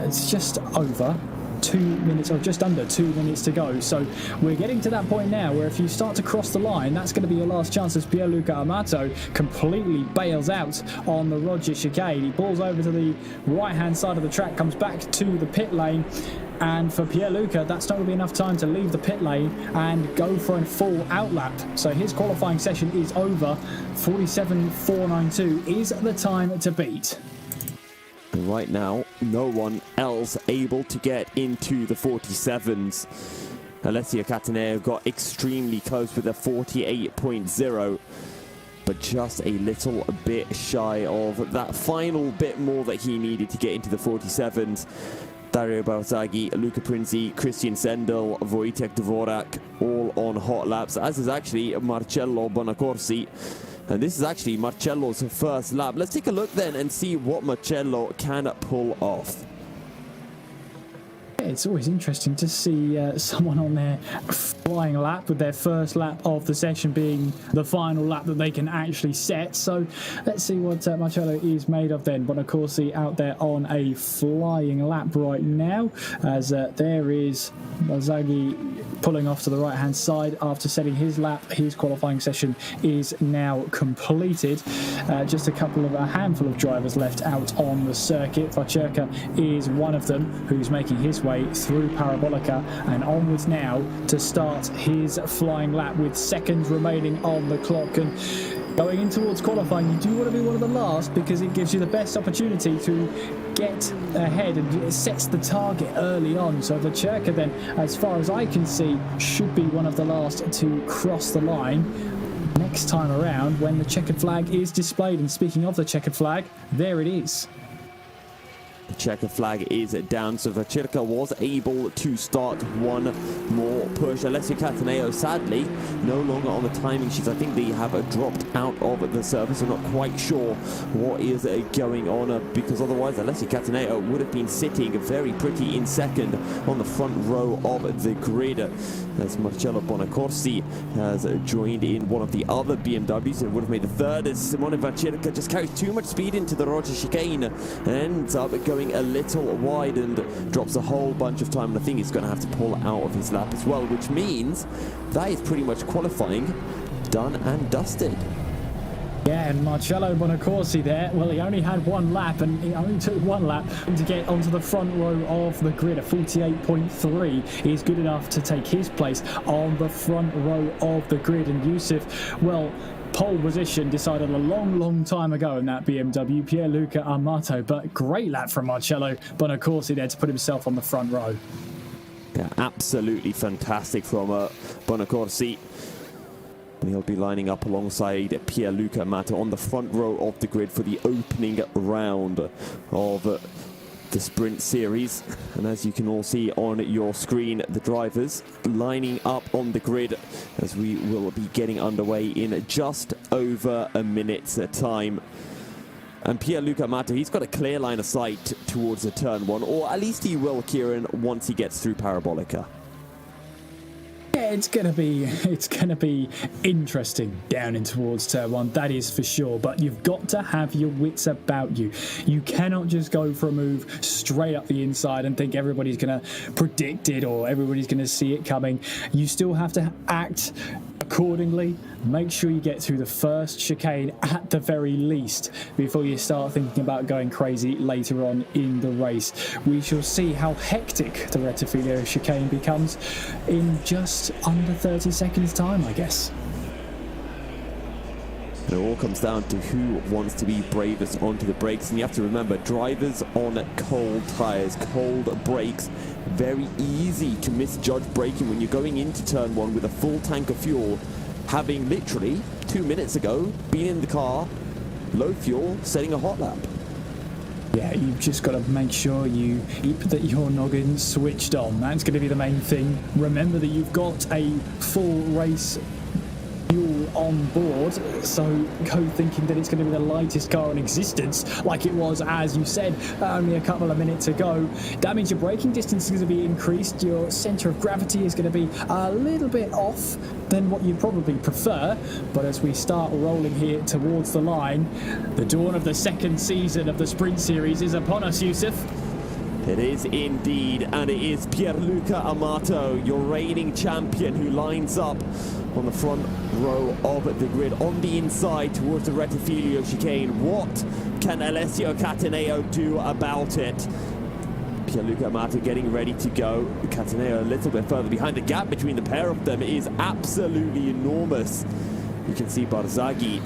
it's just over 2 minutes, or just under 2 minutes to go. So we're getting to that point now where if you start to cross the line, that's going to be your last chance, as Pierluca Amato completely bails out on the Roger chicane. He balls over to the right-hand side of the track, comes back to the pit lane, and for Pierluca, that's not going to be enough time to leave the pit lane and go for a full outlap. So his qualifying session is over. 47.492 is the time to beat. Right now, no one else able to get into the 47s. Alessio Cataneo got extremely close with a 48.0, but just a little bit shy of that final bit more that he needed to get into the 47s. Dario Barzaghi, Luca Prinzi, Christian Sendel, Wojtek Dvorak, all on hot laps, as is actually Marcello Bonacorsi. And this is actually Marcello's first lap. Let's take a look then and see what Marcello can pull off. It's always interesting to see someone on their flying lap, with their first lap of the session being the final lap that they can actually set. So let's see what Marcello is made of then. Bonacorsi out there on a flying lap right now, as there is Barzaghi pulling off to the right hand side after setting his lap. His qualifying session is now completed. Just a handful of drivers left out on the circuit. Vacherka is one of them, who's making his way through Parabolica and onwards now to start his flying lap with seconds remaining on the clock. And going in towards qualifying, you do want to be one of the last, because it gives you the best opportunity to get ahead, and it sets the target early on. So Vacherka then, as far as I can see, should be one of the last to cross the line next time around when the checkered flag is displayed. And speaking of the checkered flag, there it is. The checkered flag is down, so Vacherka was able to start one more push. Alessio Cataneo, sadly, no longer on the timing sheets. I think they have dropped out of the service. I'm not quite sure what is going on, because otherwise Alessio Cataneo would have been sitting very pretty in second on the front row of the grid. As Marcello Bonacorsi has joined in one of the other BMWs and would have made the third, as Simone Vacherka just carries too much speed into the Roger chicane and ends up going a little wide and drops a whole bunch of time. And I think he's going to have to pull out of his lap as well, which means that is pretty much qualifying done and dusted. Yeah, and Marcello Bonacorsi there, well, he only had one lap, and he only took one lap to get onto the front row of the grid. A 48.3 is good enough to take his place on the front row of the grid. And Yusuf, well, pole position decided a long time ago in that BMW, Pierluca Amato, but great lap from Marcello Bonacorsi there to put himself on the front row. Yeah, absolutely fantastic from Bonacorsi. And he'll be lining up alongside Pierluca Amato on the front row of the grid for the opening round of the sprint series. And as you can all see on your screen, the drivers lining up on the grid as we will be getting underway in just over a minute's time. And Pierluca Amato, he's got a clear line of sight towards the turn one, or at least he will, Kieran, once he gets through Parabolica. Yeah, it's gonna be interesting down in towards turn one, that is for sure. But you've got to have your wits about you. You cannot just go for a move straight up the inside and think everybody's gonna predict it or everybody's gonna see it coming. You still have to act accordingly. Make sure you get through the first chicane at the very least before you start thinking about going crazy later on in the race. We shall see how hectic the Rettifilo chicane becomes in just under 30 seconds time, I guess. It all comes down to who wants to be bravest onto the brakes, and you have to remember, drivers on cold tyres, cold brakes, very easy to misjudge braking when you're going into turn one with a full tank of fuel, having literally 2 minutes ago been in the car, low fuel, setting a hot lap. Yeah, you've just got to make sure you keep that your noggin's switched on. That's going to be the main thing. Remember that you've got a full race fuel on board, so go thinking that it's going to be the lightest car in existence, like it was, as you said, only a couple of minutes ago. That means your braking distance is going to be increased, your centre of gravity is going to be a little bit off than what you'd probably prefer. But as we start rolling here towards the line, the dawn of the second season of the Sprint Series is upon us, Yusuf. It is indeed, and it is Pierluca Amato, your reigning champion, who lines up on the front row of the grid on the inside towards the Rettifilo chicane. What can Alessio Cataneo do about it? Pierluca Amato getting ready to go. Cataneo a little bit further behind. The gap between the pair of them is absolutely enormous. You can see Barzaghi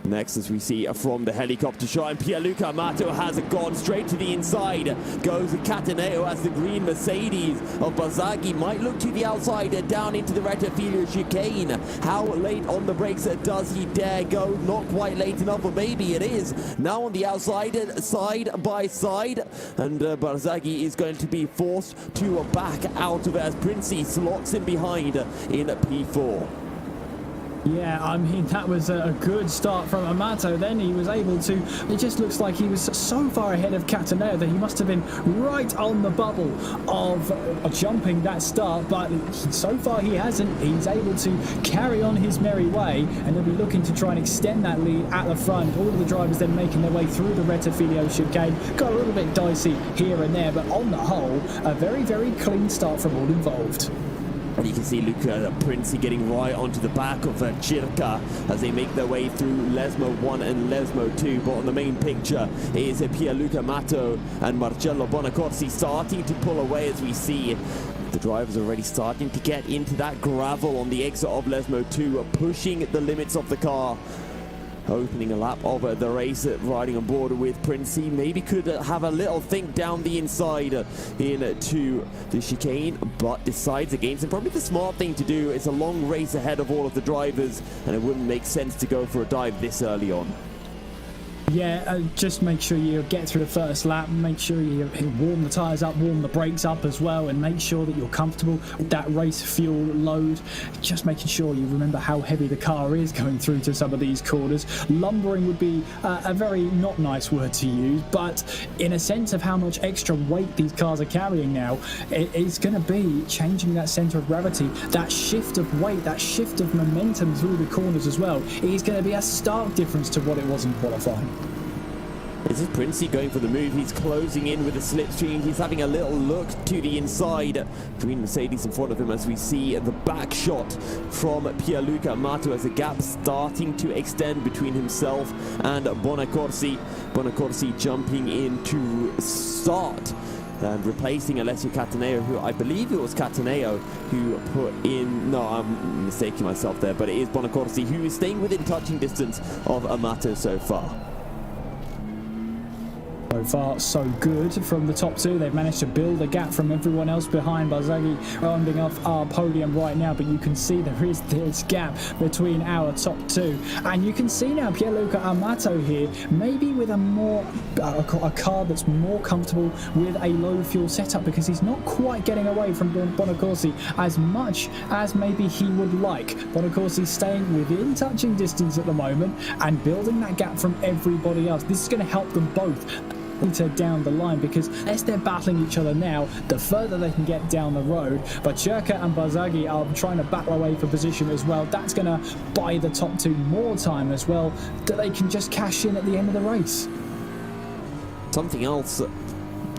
next as we see from the helicopter shot, and Pierluca Amato has gone straight to the inside. Goes Cataneo as the green Mercedes of Barzaghi might look to the outside down into the Rettifilo chicane. How late on the brakes does he dare go? Not quite late enough, or maybe it is. Now on the outside, side by side, and Barzaghi is going to be forced to back out of it as Princey slots in behind in P4. Yeah, I mean, that was a good start from Amato. Then he was able to, it just looks like he was so far ahead of Cataneo that he must have been right on the bubble of jumping that start, but so far he hasn't. He's able to carry on his merry way, and he'll be looking to try and extend that lead at the front. All of the drivers then making their way through the Rettifilo chicane. Got a little bit dicey here and there, but on the whole, a very, very clean start from all involved. And you can see Luca Princey getting right onto the back of Circa as they make their way through Lesmo 1 and Lesmo 2. But on the main picture is Pierluca Amato and Marcello Bonacorsi starting to pull away as we see the drivers already starting to get into that gravel on the exit of Lesmo 2, pushing the limits of the car. Opening a lap of the race, riding on board with Princey. Maybe could have a little think down the inside into the chicane, but decides against it. Probably the smart thing to do. It's a long race ahead of all of the drivers, and it wouldn't make sense to go for a dive this early on. Yeah, just make sure you get through the first lap, make sure you warm the tyres up, warm the brakes up as well, and make sure that you're comfortable with that race fuel load. Just making sure you remember how heavy the car is going through to some of these corners. Lumbering would be a very not nice word to use, but in a sense of how much extra weight these cars are carrying now, it's going to be changing that centre of gravity, that shift of weight, that shift of momentum through the corners as well. It is going to be a stark difference to what it was in qualifying. This is Princey going for the move. He's closing in with the slipstream. He's having a little look to the inside. Green Mercedes in front of him as we see the back shot from Pierluca Amato as the gap starting to extend between himself and Bonacorsi. Bonacorsi jumping in to start and replacing Alessio Cataneo, who I believe it was Cataneo who put in, no, I'm mistaking myself there, but it is Bonacorsi who is staying within touching distance of Amato so far. So far, so good from the top two. They've managed to build a gap from everyone else behind. Barzagli rounding off our podium right now, but you can see there is this gap between our top two. And you can see now Pierluca Amato here, maybe with a car that's more comfortable with a low fuel setup, because he's not quite getting away from Bonacorsi as much as maybe he would like. Bonacorsi staying within touching distance at the moment and building that gap from everybody else. This is going to help them both down the line, because as they're battling each other now, the further they can get down the road. But Churka and Barzagli are trying to battle away for position as well. That's going to buy the top two more time as well, that they can just cash in at the end of the race. Something else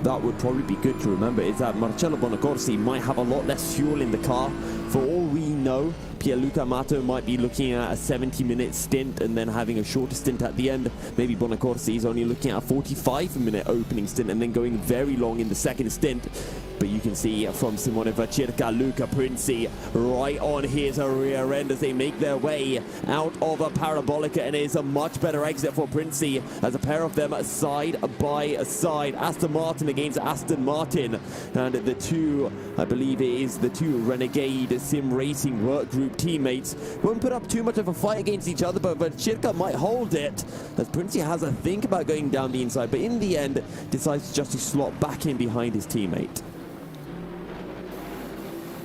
that would probably be good to remember is that Marcello Bonacorsi might have a lot less fuel in the car. For all we know, Pierluca Amato might be looking at a 70-minute stint and then having a shorter stint at the end. Maybe Bonacorsi is only looking at a 45-minute opening stint and then going very long in the second stint. But you can see from Simone Vacirca, Luca Princi right on his rear end as they make their way out of a Parabolica, and it is a much better exit for Princi as a pair of them side by side. Aston Martin against Aston Martin, and the two, I believe it is the two Renegade Sim Racing work group teammates, won't put up too much of a fight against each other, but Vacirca might hold it as Princi has a think about going down the inside, but in the end decides just to slot back in behind his teammate.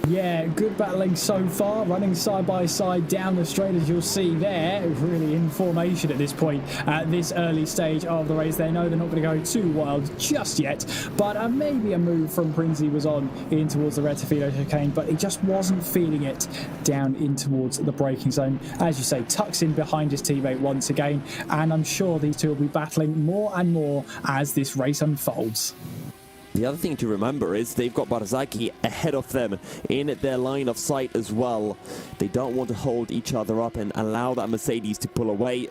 Yeah, good battling so far, running side by side down the straight, as you'll see there, really in formation at this point, at this early stage of the race. They know they're not going to go too wild just yet, but maybe a move from Princi was on in towards the Rettifilo chicane, but he just wasn't feeling it down in towards the braking zone. As you say, tucks in behind his teammate once again, and I'm sure these two will be battling more and more as this race unfolds. The other thing to remember is they've got Barzagli ahead of them in their line of sight as well. They don't want to hold each other up and allow that Mercedes to pull away.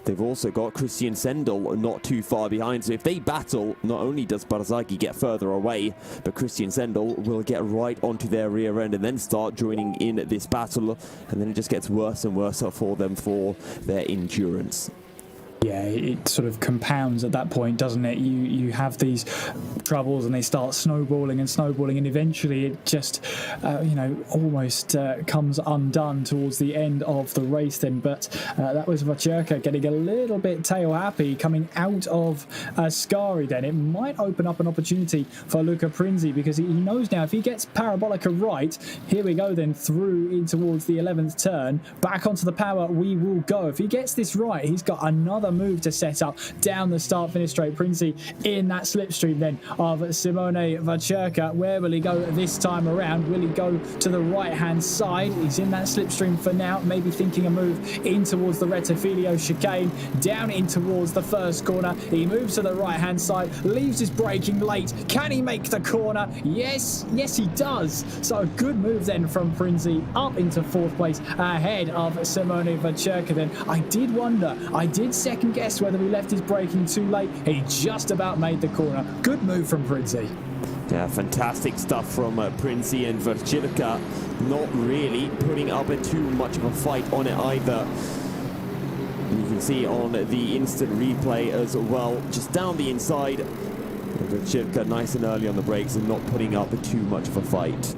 They've also got Christian Sendel not too far behind, so if they battle, not only does Barzagli get further away, but Christian Sendel will get right onto their rear end and then start joining in this battle, and then it just gets worse and worse for them for their endurance. Yeah, it sort of compounds at that point, doesn't it? You have these troubles and they start snowballing, and eventually it just, almost comes undone towards the end of the race then. But that was Vacirca getting a little bit tail happy coming out of Ascari then. It might open up an opportunity for Luca Princi, because he knows now if he gets Parabolica right, here we go then through in towards the 11th turn, back onto the power we will go. If he gets this right, he's got another move to set up down the start-finish straight. Princi in that slipstream then of Simone Vacirca. Where will he go this time around? Will he go to the right-hand side? He's in that slipstream for now, maybe thinking a move in towards the Rettifilo chicane, down in towards the first corner. He moves to the right-hand side, leaves his braking late. Can he make the corner? Yes, he does. So a good move then from Princi up into fourth place ahead of Simone Vacirca then. I did second guess whether he left his braking too late. He just about made the corner. Good move from Princi. Yeah, fantastic stuff from Princi, and Vacirca not really putting up too much of a fight on it either. You can see on the instant replay as well, just down the inside, Vacirca nice and early on the brakes and not putting up too much of a fight.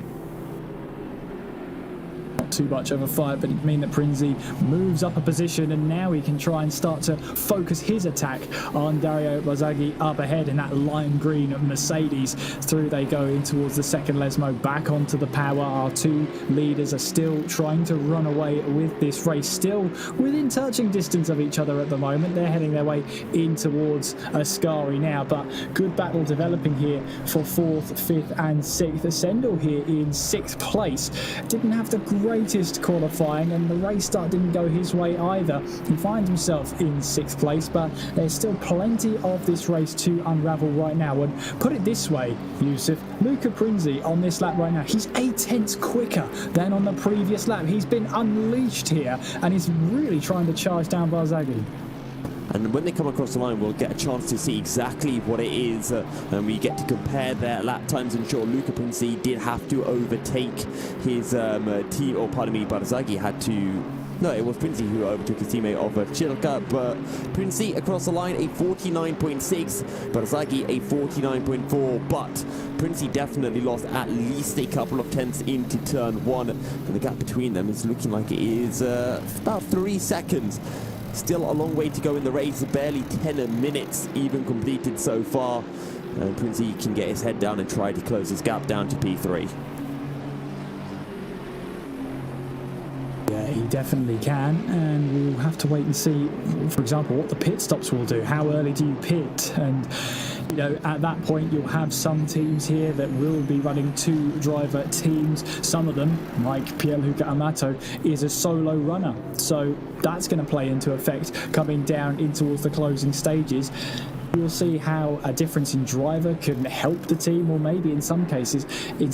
Too much of a fight, but it means that Princi moves up a position, and now he can try and start to focus his attack on Dario Barzagli up ahead in that lime green Mercedes. Through they go in towards the second Lesmo, back onto the power. Our two leaders are still trying to run away with this race, still within touching distance of each other at the moment. They're heading their way in towards Ascari now, but good battle developing here for 4th, 5th and 6th. Sendel here in 6th place. Didn't have the greatest qualifying, and the race start didn't go his way either. He finds himself in 6th place, but there's still plenty of this race to unravel right now. And put it this way, Yusuf, Luca Princi on this lap right now, he's 8/10 quicker than on the previous lap. He's been unleashed here, and he's really trying to charge down Barzagli. And when they come across the line, we'll get a chance to see exactly what it is, and we get to compare their lap times. And sure, Luca Princi did have to overtake his team, or pardon me, Barzagli had to No, it was Princey who overtook his teammate of Chilka, but Princey across the line a 49.6, Barzaghi a 49.4, but Princey definitely lost at least a couple of tenths into turn 1, and the gap between them is looking like it is about 3 seconds. Still a long way to go in the race, barely 10 minutes even completed so far, and Princey can get his head down and try to close his gap down to P3. Yeah, he definitely can, and we'll have to wait and see, for example, what the pit stops will do. How early do you pit? And you know, at that point you'll have some teams here that will be running 2 driver teams. Some of them, like Pierluca Amato, is a solo runner, so that's going to play into effect coming down in towards the closing stages. We'll see how a difference in driver can help the team, or maybe in some cases it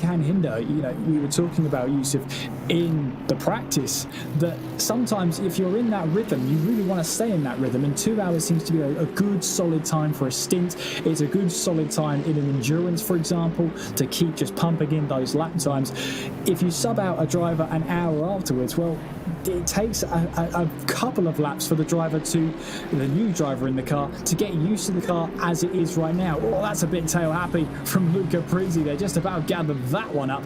can hinder. You know, we were talking about, Yusuf, in the practice, that sometimes if you're in that rhythm, you really want to stay in that rhythm, and 2 hours seems to be a good solid time for a stint. It's a good solid time in an endurance, for example, to keep just pumping in those lap times. If you sub out a driver an hour afterwards, well, it takes a couple of laps for the new driver in the car to get used to the car as it is right now. Oh, that's a bit tail happy from Luca Prizzi there, just about gathered that one up.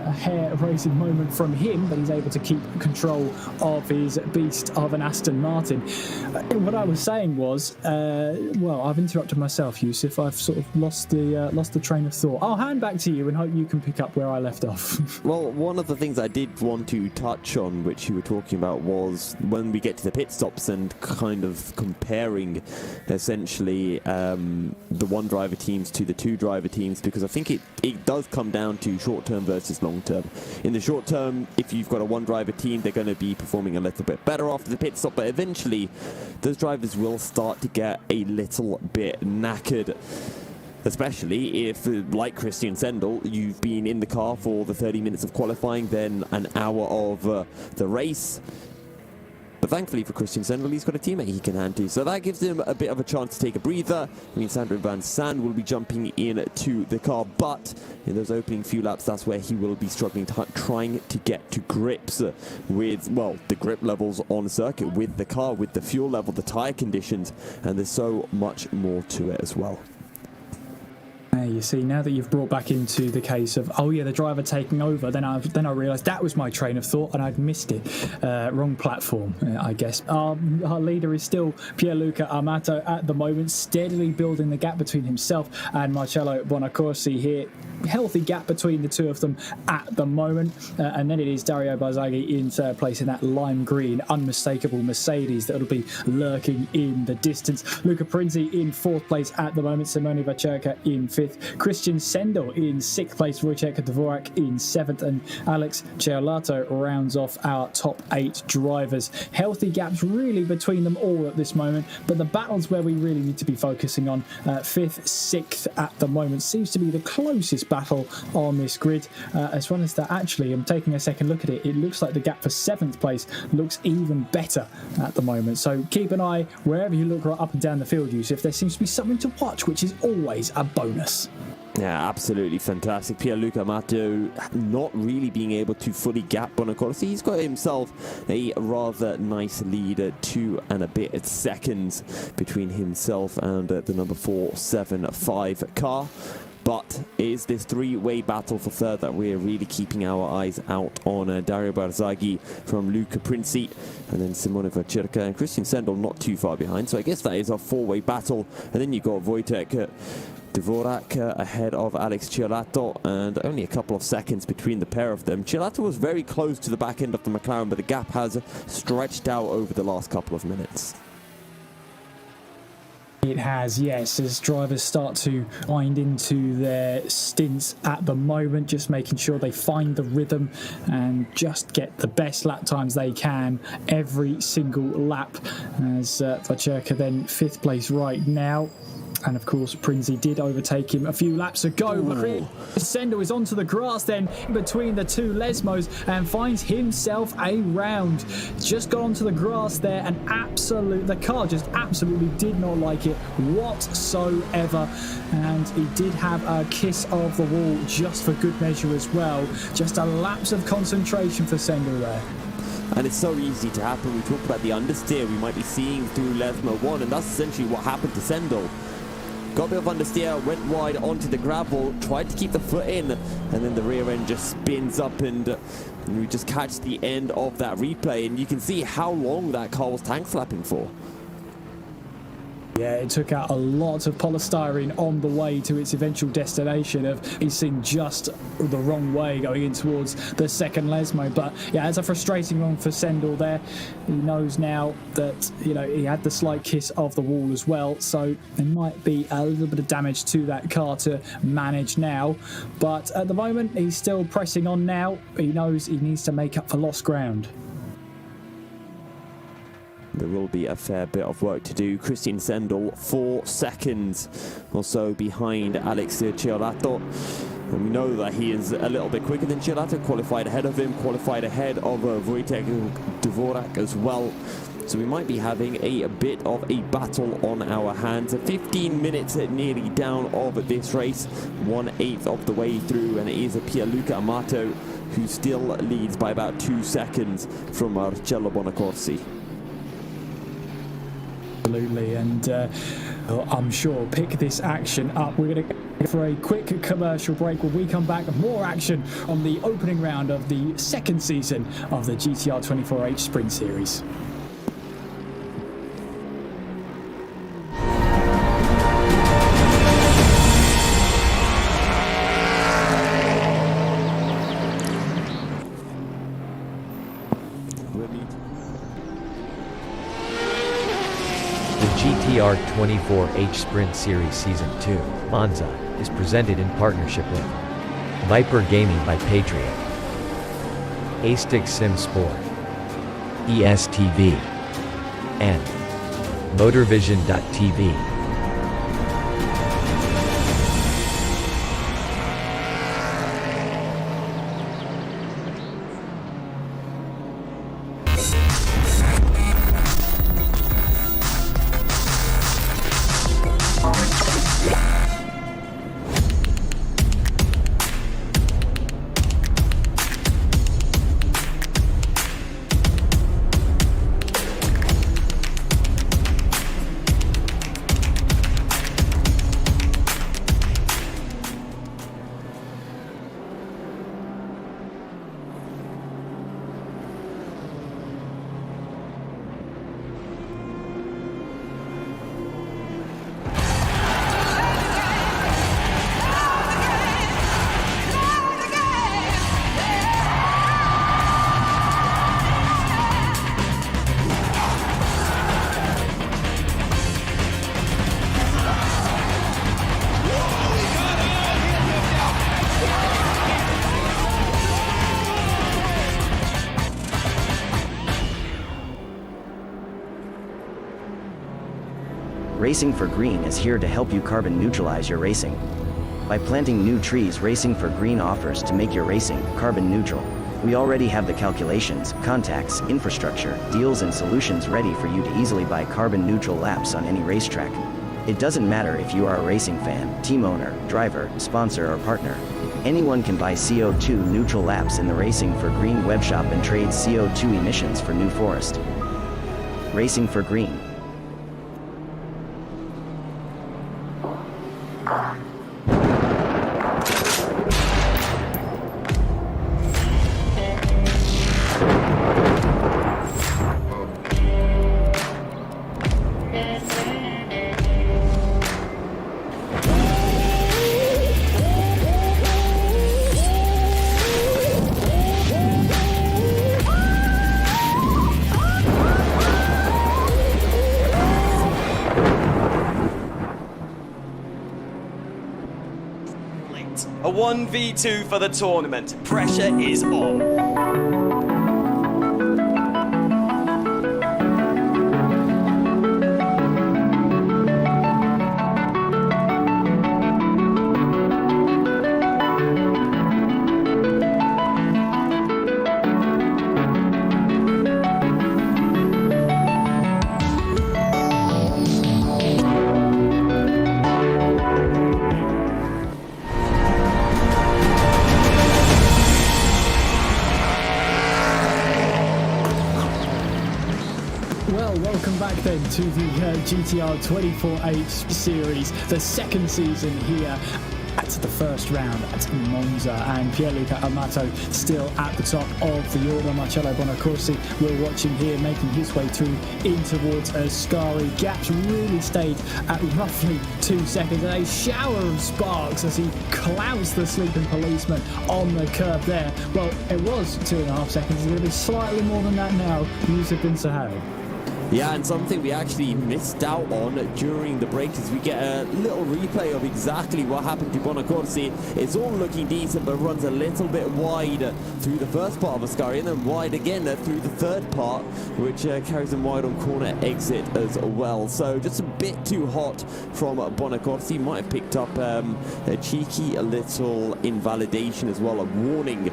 A hair racing moment from him, but he's able to keep control of his beast of an Aston Martin. What I was saying was, well, I've interrupted myself, Yusuf. I've sort of lost the train of thought. I'll hand back to you and hope you can pick up where I left off. Well, one of the things I did want to touch on, which you were talking about, was when we get to the pit stops and kind of comparing essentially the 1 driver teams to the 2 driver teams, because I think it does come down to short term versus long term. In the short term, if you've got a 1 driver team, they're going to be performing a little bit better after the pit stop, but eventually those drivers will start to get a little bit knackered. Especially if, like Christian Sendel, you've been in the car for the 30 minutes of qualifying, then an hour of the race. But thankfully for Christian Sendel, he's got a teammate he can hand to, so that gives him a bit of a chance to take a breather. I mean, Sandro Van Sand will be jumping into the car, but in those opening few laps, that's where he will be struggling, trying to get to grips with, well, the grip levels on circuit, with the car, with the fuel level, the tyre conditions, and there's so much more to it as well. You see, now that you've brought back into the case of, oh yeah, the driver taking over, then I realised that was my train of thought and I'd missed it. Wrong platform, I guess. Our leader is still Pierluca Amato at the moment, steadily building the gap between himself and Marcello Bonacorsi here. Healthy gap between the 2 of them at the moment, and then it is Dario Barzaghi in 3rd place in that lime green unmistakable Mercedes that will be lurking in the distance. Luca Prinzi in 4th place at the moment, Simone Vacherka in 5th, Christian Sendel in 6th place, Wojciech Dvorak in 7th, and Alex Ciolato rounds off our top 8 drivers. Healthy gaps really between them all at this moment, but the battles where we really need to be focusing on, 5th, 6th at the moment, seems to be the closest battle on this grid. As well as that, actually, I'm taking a second look at it, it looks like the gap for 7th place looks even better at the moment. So keep an eye wherever you look right up and down the field, Yusuf. There seems to be something to watch, which is always a bonus. Yeah, absolutely fantastic. Pierluca Amato not really being able to fully gap Bonacorsi. He's got himself a rather nice lead, 2 and a bit seconds between himself and the number 475 car. But it is this 3-way battle for 3rd that we're really keeping our eyes out on. Dario Barzaghi from Luca Prinzi, and then Simone Vacherka and Christian Sendel not too far behind. So I guess that is a 4-way battle. And then you've got Wojciech Dvorak ahead of Alex Ciolato, and only a couple of seconds between the pair of them. Ciolato was very close to the back end of the McLaren, but the gap has stretched out over the last couple of minutes. It has, yes, as drivers start to wind into their stints at the moment, just making sure they find the rhythm and just get the best lap times they can every single lap, as Vacherka then 5th place right now. And of course, Prinzi did overtake him a few laps ago. But Sendel is onto the grass then between the 2 Lesmos and finds himself a round. Just got onto the grass there, and the car just absolutely did not like it whatsoever. And he did have a kiss of the wall just for good measure as well. Just a lapse of concentration for Sendel there. And it's so easy to happen. We talked about the understeer we might be seeing through Lesmo 1, and that's essentially what happened to Sendel. Got a bit of understeer, went wide onto the gravel, tried to keep the foot in, and then the rear end just spins up, and we just catch the end of that replay, and you can see how long that car was tank slapping for. Yeah, it took out a lot of polystyrene on the way to its eventual destination of racing just the wrong way going in towards the second Lesmo. But yeah, it's a frustrating one for Sendel there. He knows now that, you know, he had the slight kiss of the wall as well, so there might be a little bit of damage to that car to manage now. But at the moment, he's still pressing on now. He knows he needs to make up for lost ground. There will be a fair bit of work to do. Christian Sendel, 4 seconds or so behind Alex Ciolato. And we know that he is a little bit quicker than Ciolato, qualified ahead of him, qualified ahead of Wojtek Dvorak as well. So we might be having a bit of a battle on our hands. 15 minutes nearly down of this race, 1/8 of the way through, and it is Pierluca Amato who still leads by about 2 seconds from Marcello Bonacorsi. Absolutely, and I'm sure pick this action up. We're going to go for a quick commercial break. When we come back, more action on the opening round of the second season of the GTR 24H Sprint Series. GTR 24H Sprint Series Season 2, Monza, is presented in partnership with Viper Gaming by Patriot, A-Stick Sim Sport, ESTV, and MotorVision.tv. Racing for Green is here to help you carbon neutralize your racing. By planting new trees, Racing for Green offers to make your racing carbon neutral. We already have the calculations, contacts, infrastructure, deals and solutions ready for you to easily buy carbon neutral laps on any racetrack. It doesn't matter if you are a racing fan, team owner, driver, sponsor or partner. Anyone can buy CO2 neutral laps in the Racing for Green webshop and trade CO2 emissions for New Forest. Racing for Green. A 1v2 for the tournament. Pressure is on. Well, welcome back then to the GTR 24H series, the second season here at the first round at Monza, and Pierluca Amato still at the top of the order. Marcello Bonacorsi, we're watching here, making his way through in towards Ascari. Gaps really stayed at roughly 2 seconds, and a shower of sparks as he clouds the sleeping policeman on the curb there. Well, it was 2.5 seconds. It's going to be slightly more than that now. Yusuf Bin Sahel. Yeah, and something we actually missed out on during the break is we get a little replay of exactly what happened to Bonacorsi. It's all looking decent, but runs a little bit wide through the first part of Ascari, and then wide again through the third part, which carries him wide on corner exit as well. So just a bit too hot from Bonacorsi. Might have picked up a cheeky little invalidation as well, a warning.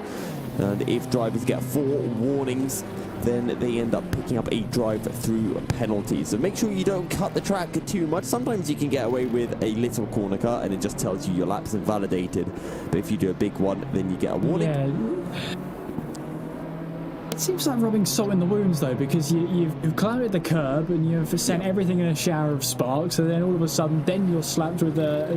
And if drivers get 4 warnings, then they end up picking up a drive-through penalty. So make sure you don't cut the track too much. Sometimes you can get away with a little corner cut and it just tells you your lap's invalidated. But if you do a big one, then you get a warning. Yeah. It seems like rubbing salt in the wounds, though, because you've clouded the curb and you've sent everything in a shower of sparks, and then all of a sudden, then you're slapped with a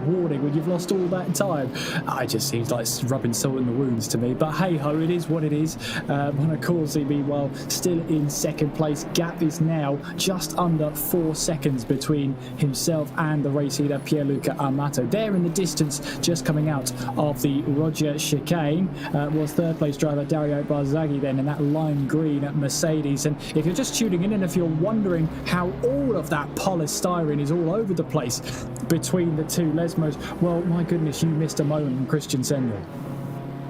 warning when you've lost all that time. It just seems like it's rubbing salt in the wounds to me. But hey ho, it is what it is. Bonacorsi, meanwhile, still in second place. Gap is now just under 4 seconds between himself and the race leader Pierluca Amato. There in the distance, just coming out of the Roger chicane, was third place driver Dario Barzagli then in that lime green Mercedes. And if you're just tuning in and if you're wondering how all of that polystyrene is all over the place between the two Lesmos, well, my goodness, you missed a moment from Christian Sendel.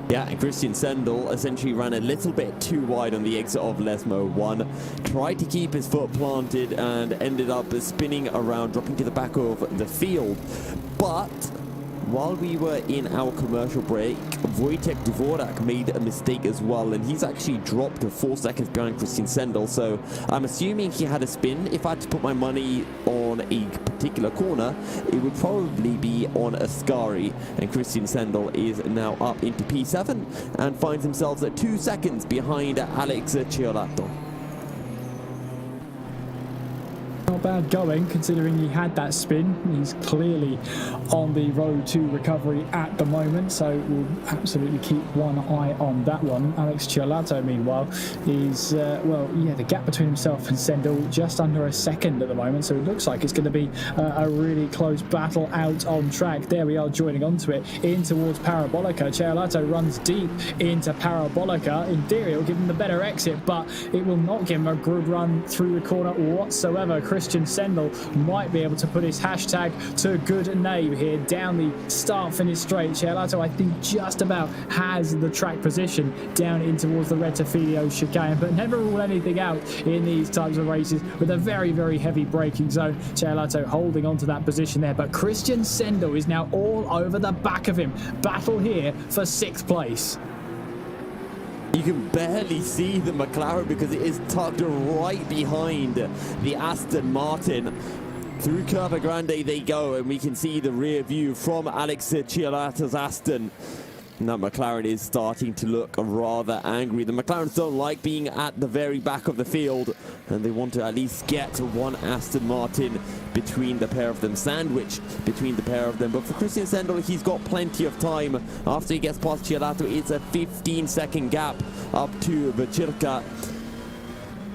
Yeah, and Christian Sendel essentially ran a little bit too wide on the exit of Lesmo 1, tried to keep his foot planted and ended up spinning around, dropping to the back of the field. But while we were in our commercial break, Wojtek Dvorak made a mistake as well, and he's actually dropped to 4 seconds behind Christian Sendel, so I'm assuming he had a spin. If I had to put my money on a particular corner, it would probably be on Ascari, and Christian Sendel is now up into P7 and finds himself at 2 seconds behind Alex Ciolato. Not bad going, considering he had that spin. He's clearly on the road to recovery at the moment, so we'll absolutely keep one eye on that one. Alex Ciolato, meanwhile, is, the gap between himself and Sendel just under a second at the moment, so it looks like it's going to be a really close battle out on track. There we are, joining onto it, in towards Parabolica. Ciolato runs deep into Parabolica. In theory, it will give him the better exit, but it will not give him a good run through the corner whatsoever. Christian Sendel might be able to put his hashtag to good name here down the start-finish straight. Ciolato, I think, just about has the track position down in towards the Rettifilo chicane, but never rule anything out in these types of races with a very, very heavy braking zone. Ciolato holding on to that position there, but Christian Sendel is now all over the back of him. Battle here for 6th place. You can barely see the McLaren because it is tucked right behind the Aston Martin. Through Curva Grande they go, and we can see the rear view from Alex Ciolato's Aston. And that McLaren is starting to look rather angry. The McLarens don't like being at the very back of the field, and they want to at least get one Aston Martin between the pair of them, sandwich between the pair of them. But for Christian Sendel, he's got plenty of time. After he gets past Ciolato, it's a 15-second gap up to Vacirca.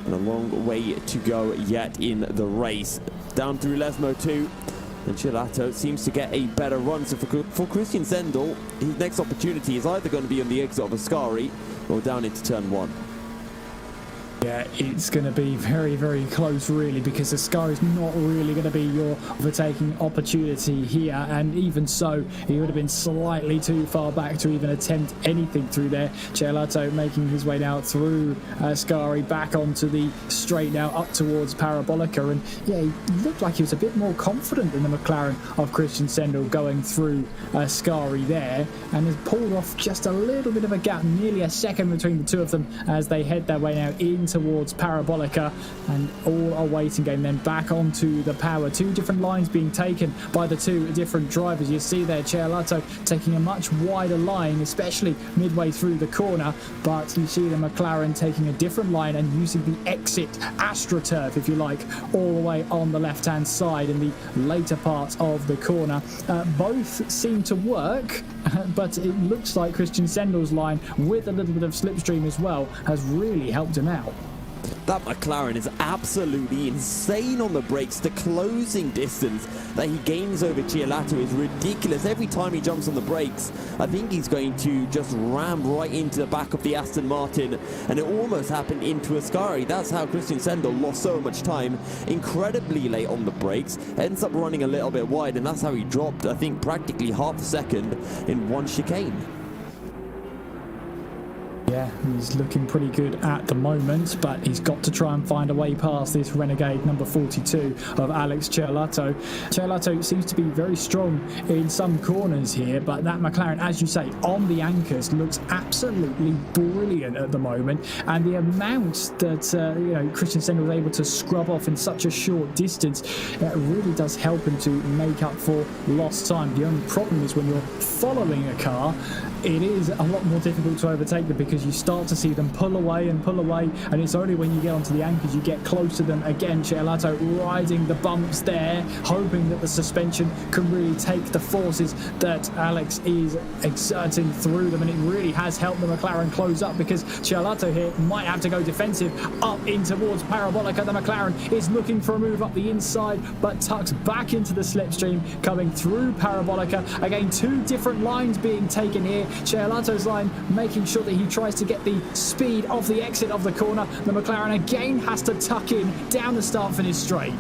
And a long way to go yet in the race. Down through Lesmo 2. And Ciolato seems to get a better run. So for Christian Sendel, his next opportunity is either going to be on the exit of Ascari or down into turn 1. Yeah, it's going to be very, very close, really, because Ascari is not really going to be your overtaking opportunity here, and even so, he would have been slightly too far back to even attempt anything through there. Ciolato making his way now through Ascari, back onto the straight now, up towards Parabolica, and yeah, he looked like he was a bit more confident than the McLaren of Christian Sendel going through Ascari there, and has pulled off just a little bit of a gap, nearly a second between the two of them as they head their way now into towards Parabolica, and all a waiting game. Then back onto the power. Two different lines being taken by the two different drivers. You see there Cielato taking a much wider line, especially midway through the corner, but you see the McLaren taking a different line and using the exit AstroTurf, if you like, all the way on the left-hand side in the later part of the corner. Both seem to work, but it looks like Christian Sendel's line, with a little bit of slipstream as well, has really helped him out. That McLaren is absolutely insane on the brakes. The closing distance that he gains over Cielato is ridiculous. Every time he jumps on the brakes, I think he's going to just ram right into the back of the Aston Martin, and it almost happened into Ascari. That's how Christian Sendel lost so much time, incredibly late on the brakes, ends up running a little bit wide, and that's how he dropped, I think, practically half a second in one chicane. Yeah, he's looking pretty good at the moment, but he's got to try and find a way past this renegade number 42 of Alex Cielato. Cielato seems to be very strong in some corners here, but that McLaren, as you say, on the anchors looks absolutely brilliant at the moment, and the amount that Christian Sendel was able to scrub off in such a short distance really does help him to make up for lost time. The only problem is when you're following a car, it is a lot more difficult to overtake them, because you start to see them pull away, and it's only when you get onto the anchors you get close to them again. Cielato riding the bumps there, hoping that the suspension can really take the forces that Alex is exerting through them, and it really has helped the McLaren close up, because Cielato here might have to go defensive up in towards Parabolica. The McLaren is looking for a move up the inside, but tucks back into the slipstream, coming through Parabolica. Again, two different lines being taken here. Cielato's line making sure that he tries to get the speed of the exit of the corner. The McLaren again has to tuck in down the start-finish straight.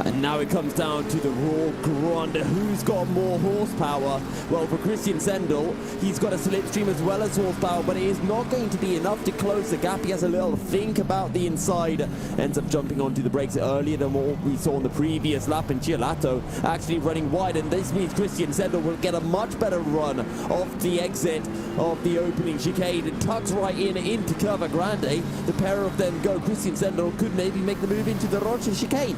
And now it comes down to the raw grunt. Who's got more horsepower? Well, for Christian Sendel, he's got a slipstream as well as horsepower, but it is not going to be enough to close the gap. He has a little think about the inside, ends up jumping onto the brakes earlier than what we saw in the previous lap, and Cielato actually running wide, and this means Christian Sendel will get a much better run off the exit of the opening chicane and tucks right into Curva Grande. The pair of them go. Christian Sendel could maybe make the move into the Roger chicane.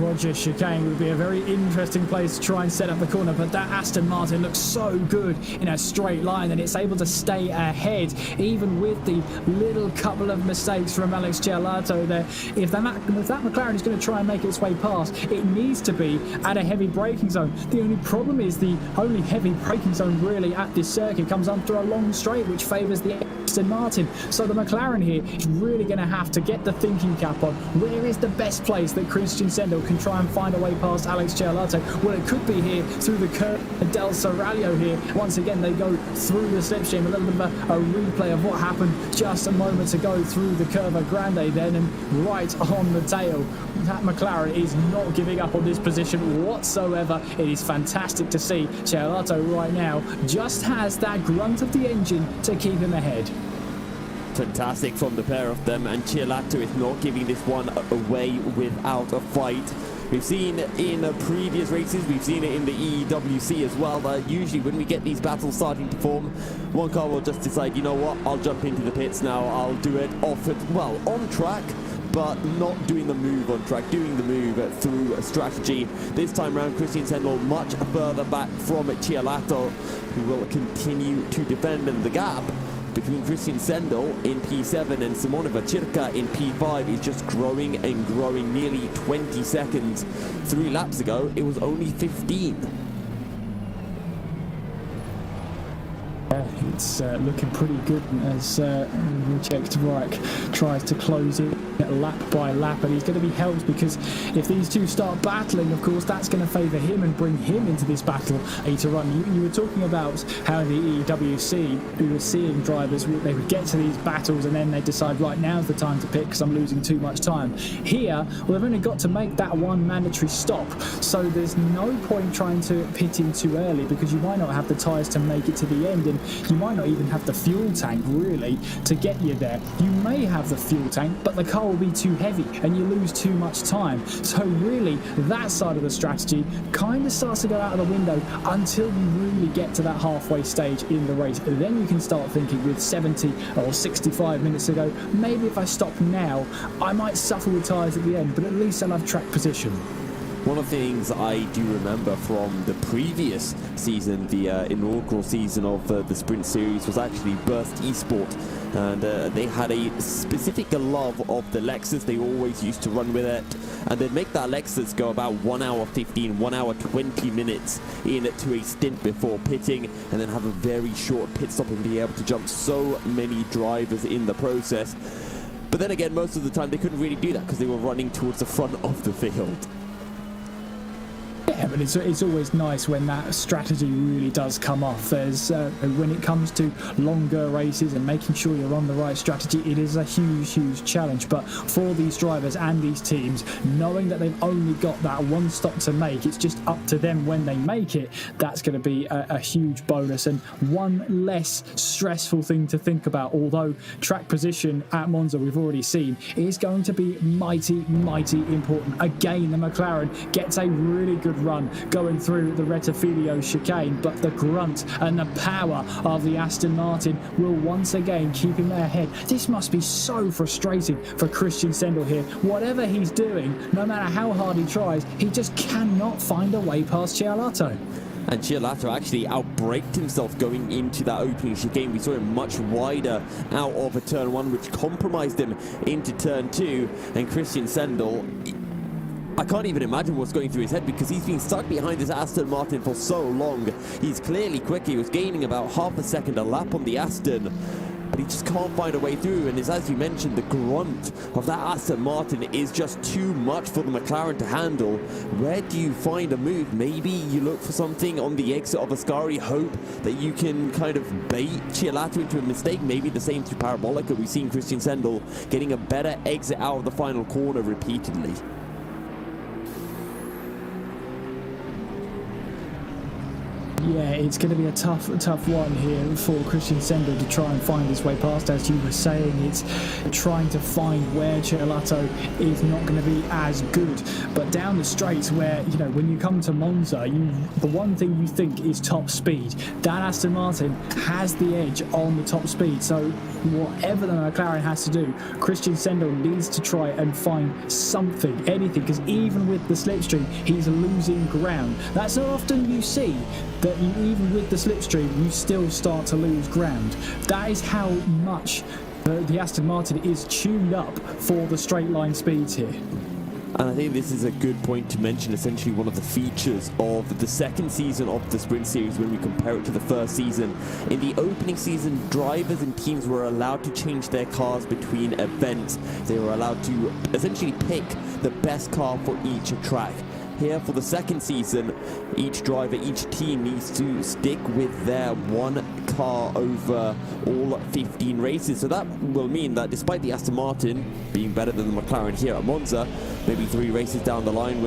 Roger chicane would be a very interesting place to try and set up the corner, but that Aston Martin looks so good in a straight line, and it's able to stay ahead even with the little couple of mistakes from Alex Cielato there. If that McLaren is going to try and make its way past, it needs to be at a heavy braking zone. The only problem is the only heavy braking zone really at this circuit comes under a long straight, which favours the Aston Martin. So the McLaren here is really going to have to get the thinking cap on. Where is the best place that Christian Sendel can try and find a way past Alex Cielato? Well, it could be here through the curve del Serrallo here. Once again, they go through the slipstream. A little bit of a replay of what happened just a moment ago through the Curva Grande then, and right on the tail. That McLaren is not giving up on this position whatsoever. It is fantastic to see. Cielato right now just has that grunt of the engine to keep him ahead. Fantastic from the pair of them, and Cielato is not giving this one away without a fight. We've seen in previous races, we've seen it in the EWC as well, that usually when we get these battles starting to form, one car will just decide, you know what, I'll jump into the pits now, I'll do it on track, but not doing the move on track, doing the move through a strategy. This time around, Christian Sendel much further back from Cielato, who will continue to defend the gap between Christian Sendel in P7 and Simone Vacirca in P5 is just growing and growing. Nearly 20 seconds 3 laps ago, it was only 15. It's looking pretty good as Wojciech Dvorak tries to close it lap by lap, and he's going to be helped because if these two start battling, of course, that's going to favour him and bring him into this battle to run. You were talking about how the EWC, we were seeing drivers, they would get to these battles and then they decide, right, now's the time to pit because I'm losing too much time. Here, well, they've only got to make that one mandatory stop, so there's no point trying to pit in too early because you might not have the tyres to make it to the end, and you might might not even have the fuel tank really to get you there. You may have the fuel tank, but the car will be too heavy and you lose too much time. So really, that side of the strategy kind of starts to go out of the window until you really get to that halfway stage in the race. Then you can start thinking with 70 or 65 minutes to go, maybe if I stop now, I might suffer with tyres at the end, but at least I'll have track position. One of the things I do remember from the previous season, the inaugural season of the Sprint Series, was actually Burst Esport. And they had a specific love of the Lexus. They always used to run with it. And they'd make that Lexus go about 1 hour 15, 1 hour 20 minutes into a stint before pitting, and then have a very short pit stop and be able to jump so many drivers in the process. But then again, most of the time they couldn't really do that because they were running towards the front of the field. Yeah, but it's always nice when that strategy really does come off. There's when it comes to longer races and making sure you're on the right strategy, it is a huge challenge. But for these drivers and these teams, knowing that they've only got that one stop to make, it's just up to them when they make it. That's going to be a huge bonus and one less stressful thing to think about. Although track position at Monza, we've already seen, is going to be mighty important. Again, the McLaren gets a really good run going through the Rettifilo chicane, but the grunt and the power of the Aston Martin will once again keep him ahead. This must be so frustrating for Christian Sendel here. Whatever he's doing, no matter how hard he tries, he just cannot find a way past Cialato. And Cialato actually outbraked himself going into that opening chicane. We saw him much wider out of a turn 1, which compromised him into turn 2, and Christian Sendel, I can't even imagine what's going through his head because he's been stuck behind this Aston Martin for so long. He's clearly quick. He was gaining about half a second a lap on the Aston, but he just can't find a way through. And as you mentioned, the grunt of that Aston Martin is just too much for the McLaren to handle. Where do you find a move? Maybe you look for something on the exit of Ascari, hope that you can kind of bait Cialato into a mistake. Maybe the same through Parabolica. We've seen Christian Sendel getting a better exit out of the final corner repeatedly. Yeah, it's going to be a tough one here for Christian Sendel to try and find his way past. As you were saying, it's trying to find where Cialato is not going to be as good. But down the straights where, you know, when you come to Monza, the one thing you think is top speed. That Aston Martin has the edge on the top speed. So whatever the McLaren has to do, Christian Sendel needs to try and find something, anything, because even with the slipstream, he's losing ground. That's not often you see that even with the slipstream, you still start to lose ground. That is how much the Aston Martin is tuned up for the straight line speeds here. And I think this is a good point to mention, essentially one of the features of the second season of the Sprint Series when we compare it to the first season. In the opening season, drivers and teams were allowed to change their cars between events. They were allowed to essentially pick the best car for each track. Here for the second season, each driver, each team needs to stick with their one car over all 15 races. So that will mean that despite the Aston Martin being better than the McLaren here at Monza, maybe 3 races down the line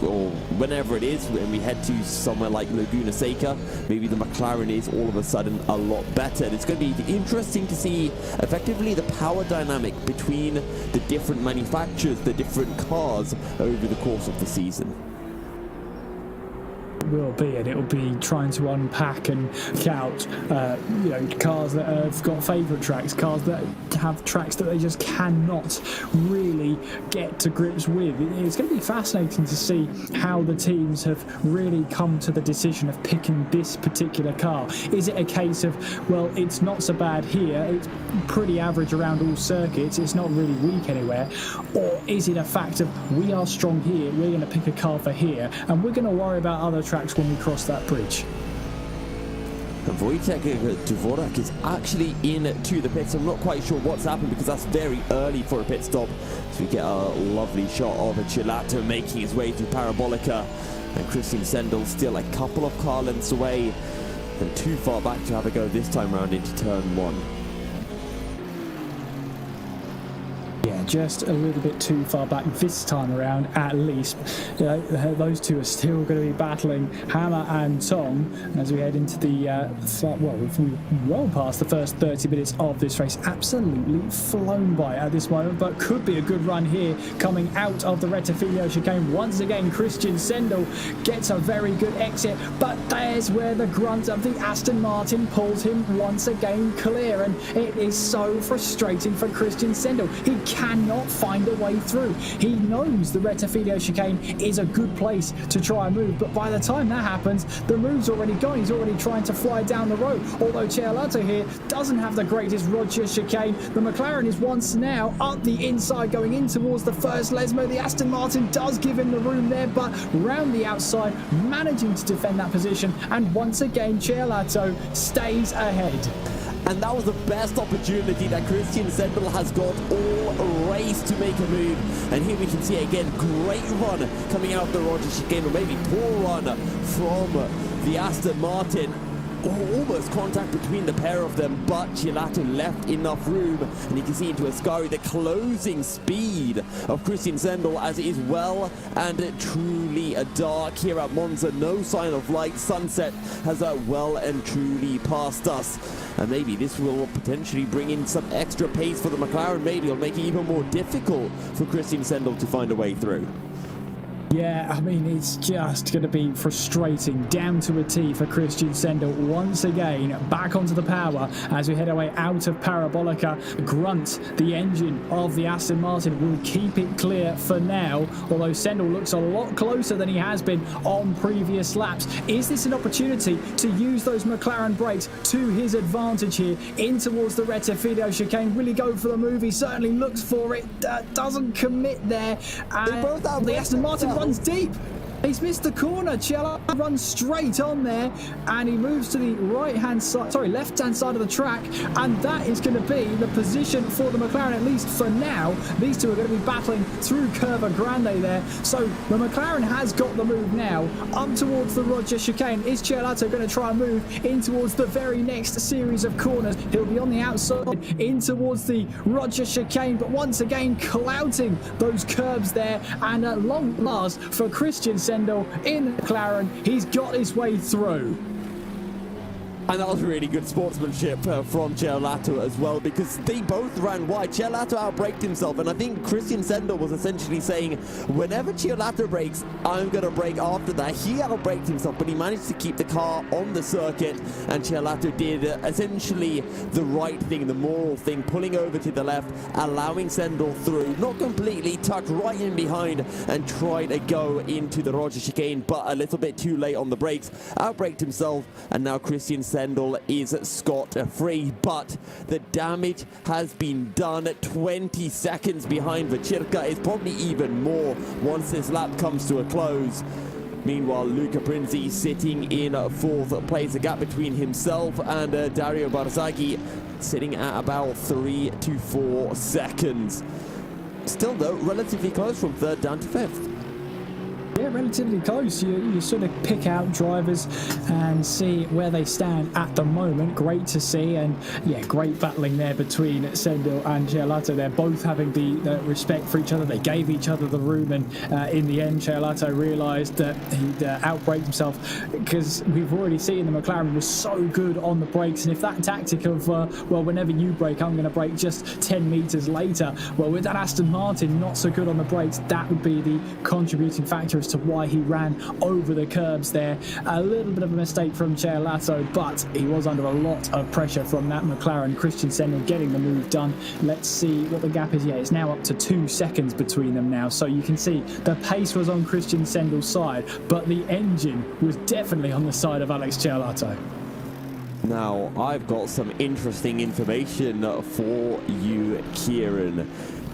or whenever it is, when we head to somewhere like Laguna Seca, maybe the McLaren is all of a sudden a lot better. And it's going to be interesting to see effectively the power dynamic between the different manufacturers, the different cars over the course of the season. Will be, and it will be trying to unpack and count cars that have got favourite tracks, cars that have tracks that they just cannot really get to grips with. It's going to be fascinating to see how the teams have really come to the decision of picking this particular car. Is it a case of, well, it's not so bad here, it's pretty average around all circuits, it's not really weak anywhere, or is it a fact of we are strong here, we're going to pick a car for here, and we're going to worry about other tracks when we cross that bridge? And Wojtek Dvorak is actually into the pits. I'm not quite sure what's happened because that's very early for a pit stop. So we get a lovely shot of Cialato making his way through Parabolica, and Christian Sendel still a couple of car lengths away and too far back to have a go this time round into turn 1. just a little bit too far back this time around, at least. Those two are still going to be battling hammer and tong as we head into the we've well past the first 30 minutes of this race. Absolutely flown by at this moment, but could be a good run here coming out of the Rettifilo chicane. Once again, Christian Sendel gets a very good exit, but there's where the grunt of the Aston Martin pulls him once again clear, and it is so frustrating for Christian Sendel. He cannot find a way through. He knows the Rettifilo chicane is a good place to try and move, but by the time that happens, the move's already gone. He's already trying to fly down the road, although Cialato here doesn't have the greatest Roger chicane. The McLaren is once now up the inside going in towards the first Lesmo. The Aston Martin does give him the room there, but round the outside, managing to defend that position, and once again Cialato stays ahead. And that was the best opportunity that Christian Sendel has got all race to make a move. And here we can see again, great run coming out of the Roger chicane, or maybe poor run from the Aston Martin. Almost contact between the pair of them, but Cialato left enough room, and you can see into Ascari the closing speed of Christian Sendel as it is well and truly dark here at Monza. No sign of light. Sunset has well and truly passed us, and maybe this will potentially bring in some extra pace for the McLaren. Maybe it'll make it even more difficult for Christian Sendel to find a way through. Yeah, I mean, it's just going to be frustrating down to a T for Christian Sendel. Once again, back onto the power as we head our way out of Parabolica. Grunt, the engine of the Aston Martin, will keep it clear for now, although Sendel looks a lot closer than he has been on previous laps. Is this an opportunity to use those McLaren brakes to his advantage here in towards the Rettifilo chicane? Will he go for the move? He certainly looks for it, doesn't commit there, and the Aston Martin runs deep. He's missed the corner. Cialato runs straight on there, and he moves to the left-hand side of the track, and that is going to be the position for the McLaren, at least for now. These two are going to be battling through Curva Grande there, so the McLaren has got the move now up towards the Roger chicane. Is Cialato going to try and move in towards the very next series of corners? He'll be on the outside in towards the Roger chicane, but once again clouting those curbs there, and at long last for Christian Sendel in McLaren, he's got his way through. And that was really good sportsmanship from Cialato as well, because they both ran wide. Cialato outbraked himself, and I think Christian Sendel was essentially saying, whenever Cialato brakes, I'm going to brake after that. He outbraked himself, but he managed to keep the car on the circuit, and Cialato did essentially the right thing, the moral thing, pulling over to the left, allowing Sendel through, not completely, tucked right in behind, and tried to go into the Roger chicane, but a little bit too late on the brakes, outbraked himself, and now Christian Sendel is scot-free, but the damage has been done. 20 seconds behind Vacirca is probably even more once this lap comes to a close. Meanwhile, Luca Prinzi sitting in fourth place, a gap between himself and Dario Barzaghi sitting at about 3 to 4 seconds. Still though, relatively close from third down to fifth. Yeah, relatively close. You sort of pick out drivers and see where they stand at the moment. Great to see, and yeah, great battling there between Sendel and Cialato. They're both having the respect for each other. They gave each other the room, and in the end, Cialato realised that he'd outbraked himself, because we've already seen the McLaren was so good on the brakes, and if that tactic of well, whenever you brake, I'm going to brake just 10 metres later, well, with that Aston Martin not so good on the brakes, that would be the contributing factor to why he ran over the curbs there. A little bit of a mistake from Cialato, but he was under a lot of pressure from that McLaren. Christian Sendel getting the move done. Let's see what the gap is. Yeah, it's now up to 2 seconds between them now, so you can see the pace was on Christian Sendel's side, but the engine was definitely on the side of Alex Cialato. Now, I've got some interesting information for you, Kieran.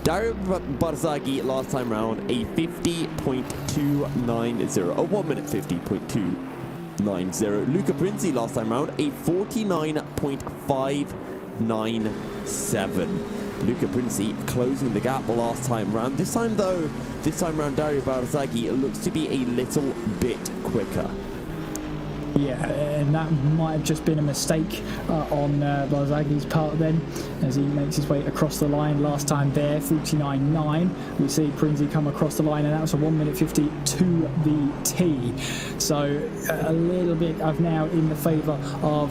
Dario Barzaghi last time round a 50.290, a 1 minute 50.290. Luca Prinzi last time round a 49.597. Luca Prinzi closing the gap last time round. This time round Dario Barzaghi looks to be a little bit quicker. Yeah, and that might have just been a mistake on Barzagi's part then, as he makes his way across the line. Last time there, 49.9. We see Prinzi come across the line, and that was a 1 minute 50 to the T. So a little bit of now in the favour of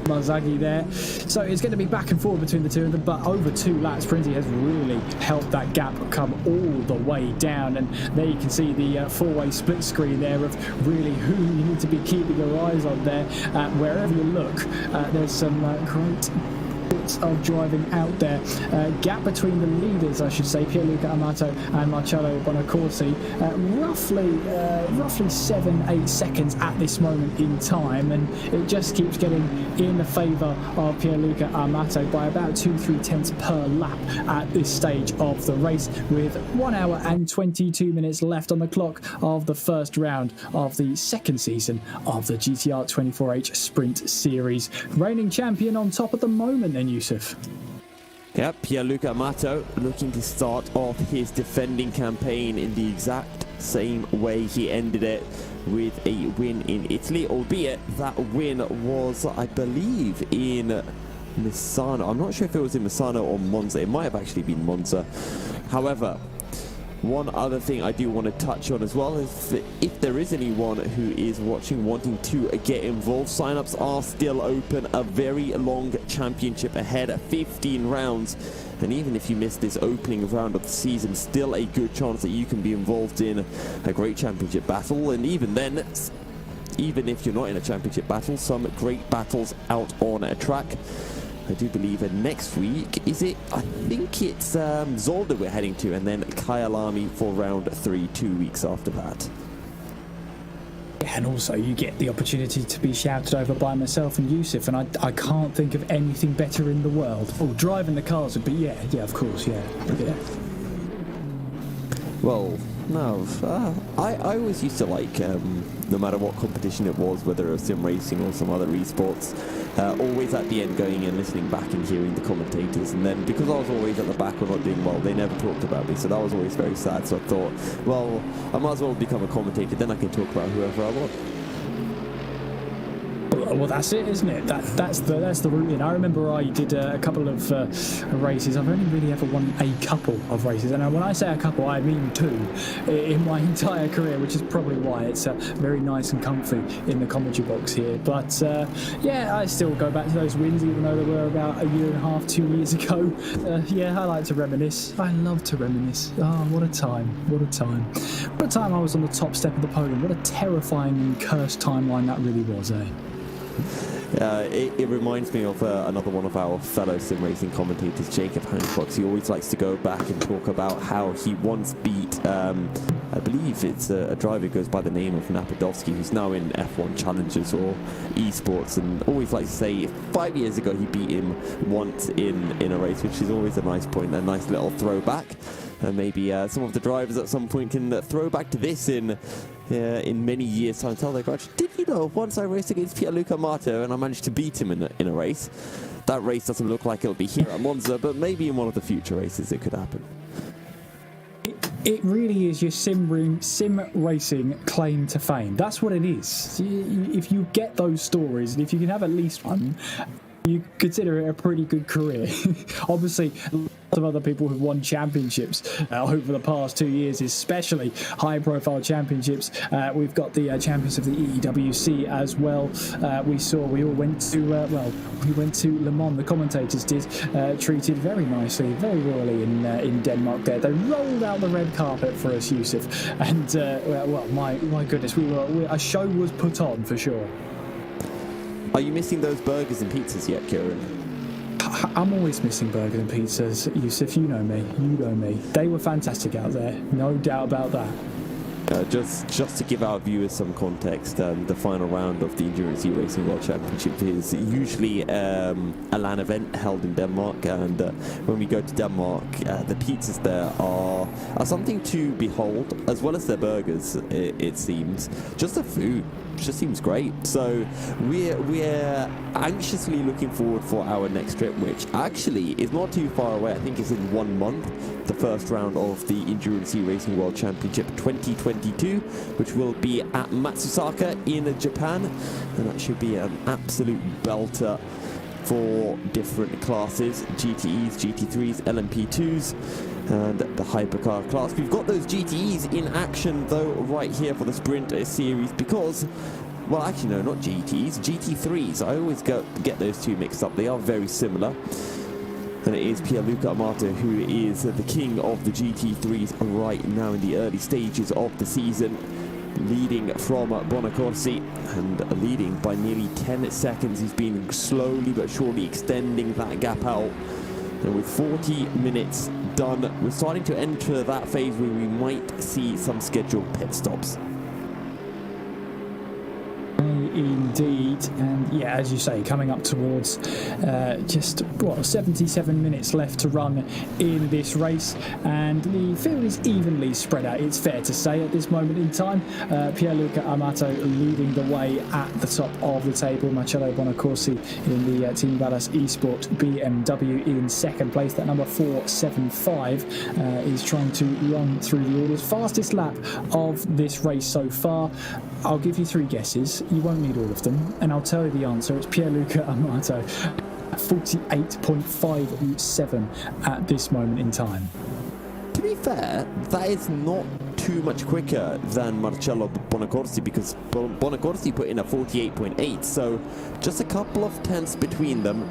Barzagli there. So it's going to be back and forth between the two of them, but over 2 laps, Prinzi has really helped that gap come all the way down. And there you can see the four-way split screen there of really who you need to be keeping your eyes on there. Wherever you look, there's some great bits of driving out there. Gap between the leaders, I should say, Pierluca Amato and Marcello Bonacorsi, roughly 7-8 seconds at this moment in time, and it just keeps getting in the favour of Pierluca Amato by about 2-3 tenths per lap at this stage of the race, with 1 hour and 22 minutes left on the clock of the first round of the second season of the GTR 24H Sprint Series. Reigning champion on top at the moment then, Yusuf. Yep, Pierluca Amato looking to start off his defending campaign in the exact same way he ended it, with a win in Italy, albeit that win was, I believe, in Misano. I'm not sure if it was in Misano or Monza. It might have actually been Monza. However, one other thing I do want to touch on as well is that if there is anyone who is watching wanting to get involved, sign-ups are still open. A very long championship ahead, 15 rounds, and even if you miss this opening round of the season, still a good chance that you can be involved in a great championship battle. And even then, even if you're not in a championship battle, some great battles out on a track. I do believe next week, is it? I think it's Zolder we're heading to, and then Kyalami for round 3 2 weeks after that. And also you get the opportunity to be shouted over by myself and Yusuf, and I can't think of anything better in the world. Oh, driving the cars would be, yeah, of course, yeah. Well, no, I always used to like, no matter what competition it was, whether it was sim racing or some other esports, always at the end going and listening back and hearing the commentators. And then because I was always at the back or not doing well, they never talked about me, so that was always very sad. So I thought, well, I might as well become a commentator, then I can talk about whoever I want. Well, that's it, isn't it? That's the route in. I remember I did a couple of races. I've only really ever won a couple of races, and when I say a couple, I mean 2 in my entire career, which is probably why it's very nice and comfy in the commentary box here. But yeah, I still go back to those wins, even though they were about a year and a half, 2 years ago. Yeah, I like to reminisce. I love to reminisce. Oh, what a time! What a time! What a time I was on the top step of the podium. What a terrifying and cursed timeline that really was, eh? It reminds me of another one of our fellow sim racing commentators, Jacob Hancock. He always likes to go back and talk about how he once beat, I believe it's a driver who goes by the name of Napadovsky, who's now in F1 Challengers or esports, and always likes to say 5 years ago he beat him once in a race, which is always a nice point, a nice little throwback. And maybe some of the drivers at some point can throw back to this in many years' time. Tell their garage, did you know once I raced against Pierluca Amato and I managed to beat him in a race? That race doesn't look like it'll be here at Monza, but maybe in one of the future races it could happen. It really is your sim racing claim to fame. That's what it is. If you get those stories, and if you can have at least one, you consider it a pretty good career. Obviously, lots of other people who've won championships over the past 2 years, especially high-profile championships. We've got the champions of the EWC as well. We all went to Le Mans. The commentators did, treated very nicely, very royally in Denmark. There, they rolled out the red carpet for us, Yusuf, and well, my goodness, a show was put on for sure. Are you missing those burgers and pizzas yet, Kieran? I'm always missing burgers and pizzas, Yusuf. You know me. They were fantastic out there, no doubt about that. Just to give our viewers some context, the final round of the Endurance E-Racing World Championship is usually a LAN event held in Denmark, and when we go to Denmark, the pizzas there are something to behold, as well as their burgers, it seems. Just the food just seems great. So we're anxiously looking forward for our next trip, which actually is not too far away. I think it's in 1 month, the first round of the Endurance Racing World Championship 2022, which will be at Matsusaka in Japan, and that should be an absolute belter for different classes: GTEs, GT3s, LMP2s, and the hypercar class. We've got those GTEs in action though right here for the Sprint series, because, well, actually no, not GTEs, GT3s. I always get those two mixed up. They are very similar. And it is Pierluca Amato who is the king of the GT3s right now in the early stages of the season, leading from Bonacorsi, and leading by nearly 10 seconds. He's been slowly but surely extending that gap out, and with 40 minutes done, we're starting to enter that phase where we might see some scheduled pit stops. Indeed, and yeah, as you say, coming up towards just 77 minutes left to run in this race, and the field is evenly spread out, it's fair to say, at this moment in time. Pierluca Amato leading the way at the top of the table. Marcello Bonacorsi in the Team Vallas Esport BMW in second place. That number 475 is trying to run through the orders. Fastest lap of this race so far. I'll give you 3 guesses. You won't need all of them, and I'll tell you the answer. It's Pierluca Amato, 48.57 at this moment in time. To be fair, that is not too much quicker than Marcello Bonacorsi, because Bonacorsi put in a 48.8, so just a couple of tenths between them.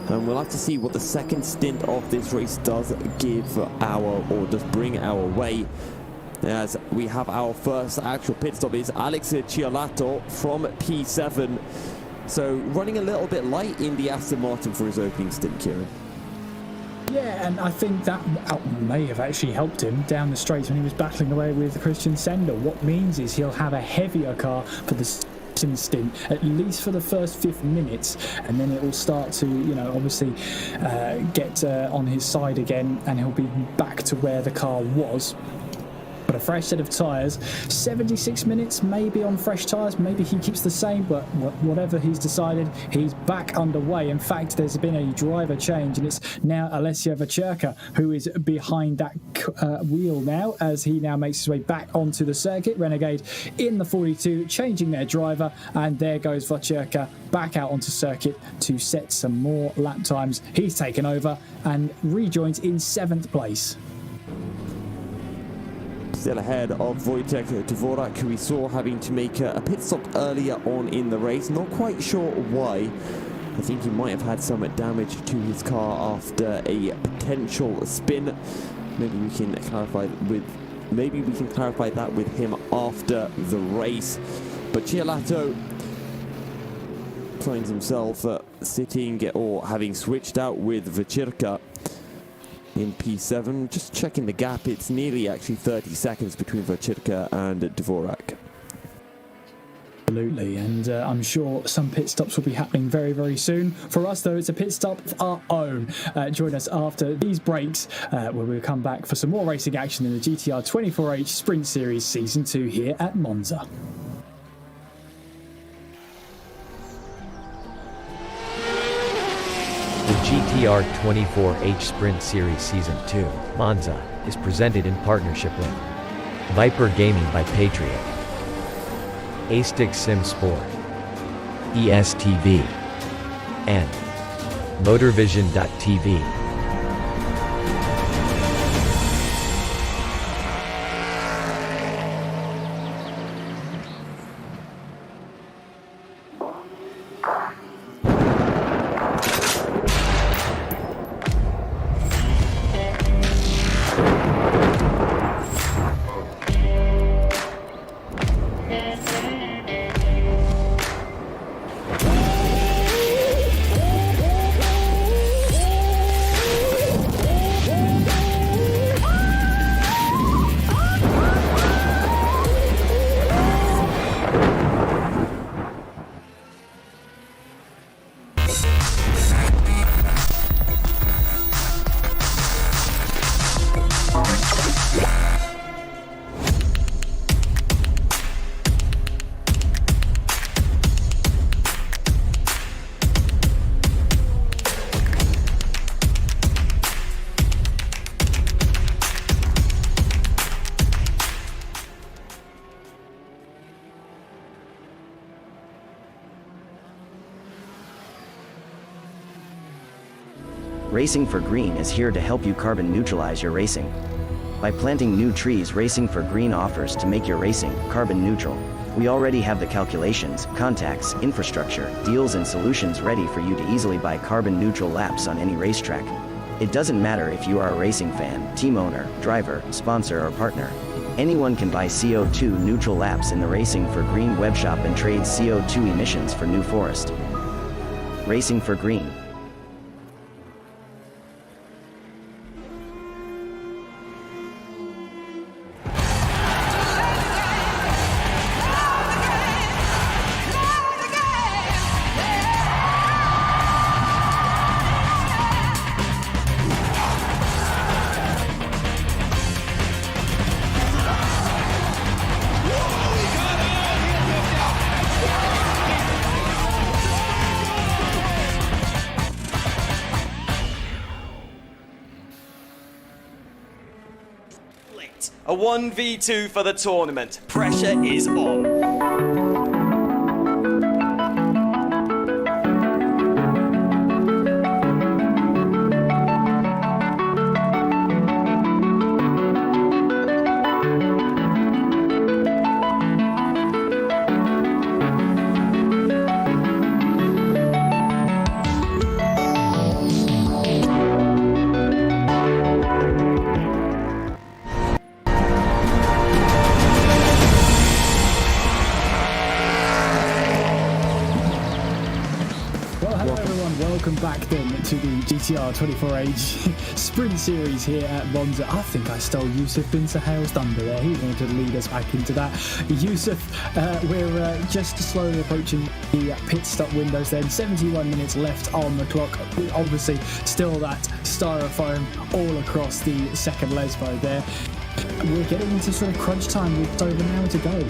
And we'll have to see what the second stint of this race does bring our way, as we have our first actual pit stop. Is Alex Ciolato from P7, so running a little bit light in the Aston Martin for his opening stint, Kieran. Yeah, and I think that may have actually helped him down the straight when he was battling away with Christian Sendel. What means is he'll have a heavier car for the stint, at least for the first 50 minutes, and then it will start to, obviously get on his side again, and he'll be back to where the car was. But a fresh set of tyres, 76 minutes maybe on fresh tyres, maybe he keeps the same, but whatever he's decided, he's back underway. In fact, there's been a driver change, and it's now Alessio Vacherka who is behind that wheel now, as he now makes his way back onto the circuit. Renegade in the 42 changing their driver, and there goes Vacherka back out onto circuit to set some more lap times. He's taken over and rejoins in 7th place. Still ahead of Wojtek Dvorak, who we saw having to make a pit stop earlier on in the race. Not quite sure why. I think he might have had some damage to his car after a potential spin. Maybe we can clarify that with him after the race. But Ciolato finds himself sitting or having switched out with Vacherka in P7. Just checking the gap, it's nearly actually 30 seconds between Vacherka and Dvorak. Absolutely, and I'm sure some pit stops will be happening very, very soon. For us, though, it's a pit stop of our own. Join us after these breaks, where we'll come back for some more racing action in the GTR 24H Sprint Series Season 2 here at Monza. The GTR 24H Sprint Series Season 2, Monza, is presented in partnership with Viper Gaming by Patriot, A-Stick Sim Sport, ESTV, and MotorVision.tv. Racing for Green is here to help you carbon neutralize your racing. By planting new trees, Racing for Green offers to make your racing carbon neutral. We already have the calculations, contacts, infrastructure, deals and solutions ready for you to easily buy carbon neutral laps on any racetrack. It doesn't matter if you are a racing fan, team owner, driver, sponsor or partner. Anyone can buy CO2 neutral laps in the Racing for Green webshop and trade CO2 emissions for New Forest. Racing for Green. A 1v2 for the tournament. Pressure is on. Welcome back then to the GTR 24H Sprint Series here at Monza. I think I stole Yusuf bin Sahay's thunder there. He wanted to lead us back into that. Yusuf, we're just slowly approaching the pit stop windows then. 71 minutes left on the clock. Obviously, still that styrofoam all across the second Lesbo there. We're getting into sort of crunch time with over an hour to go.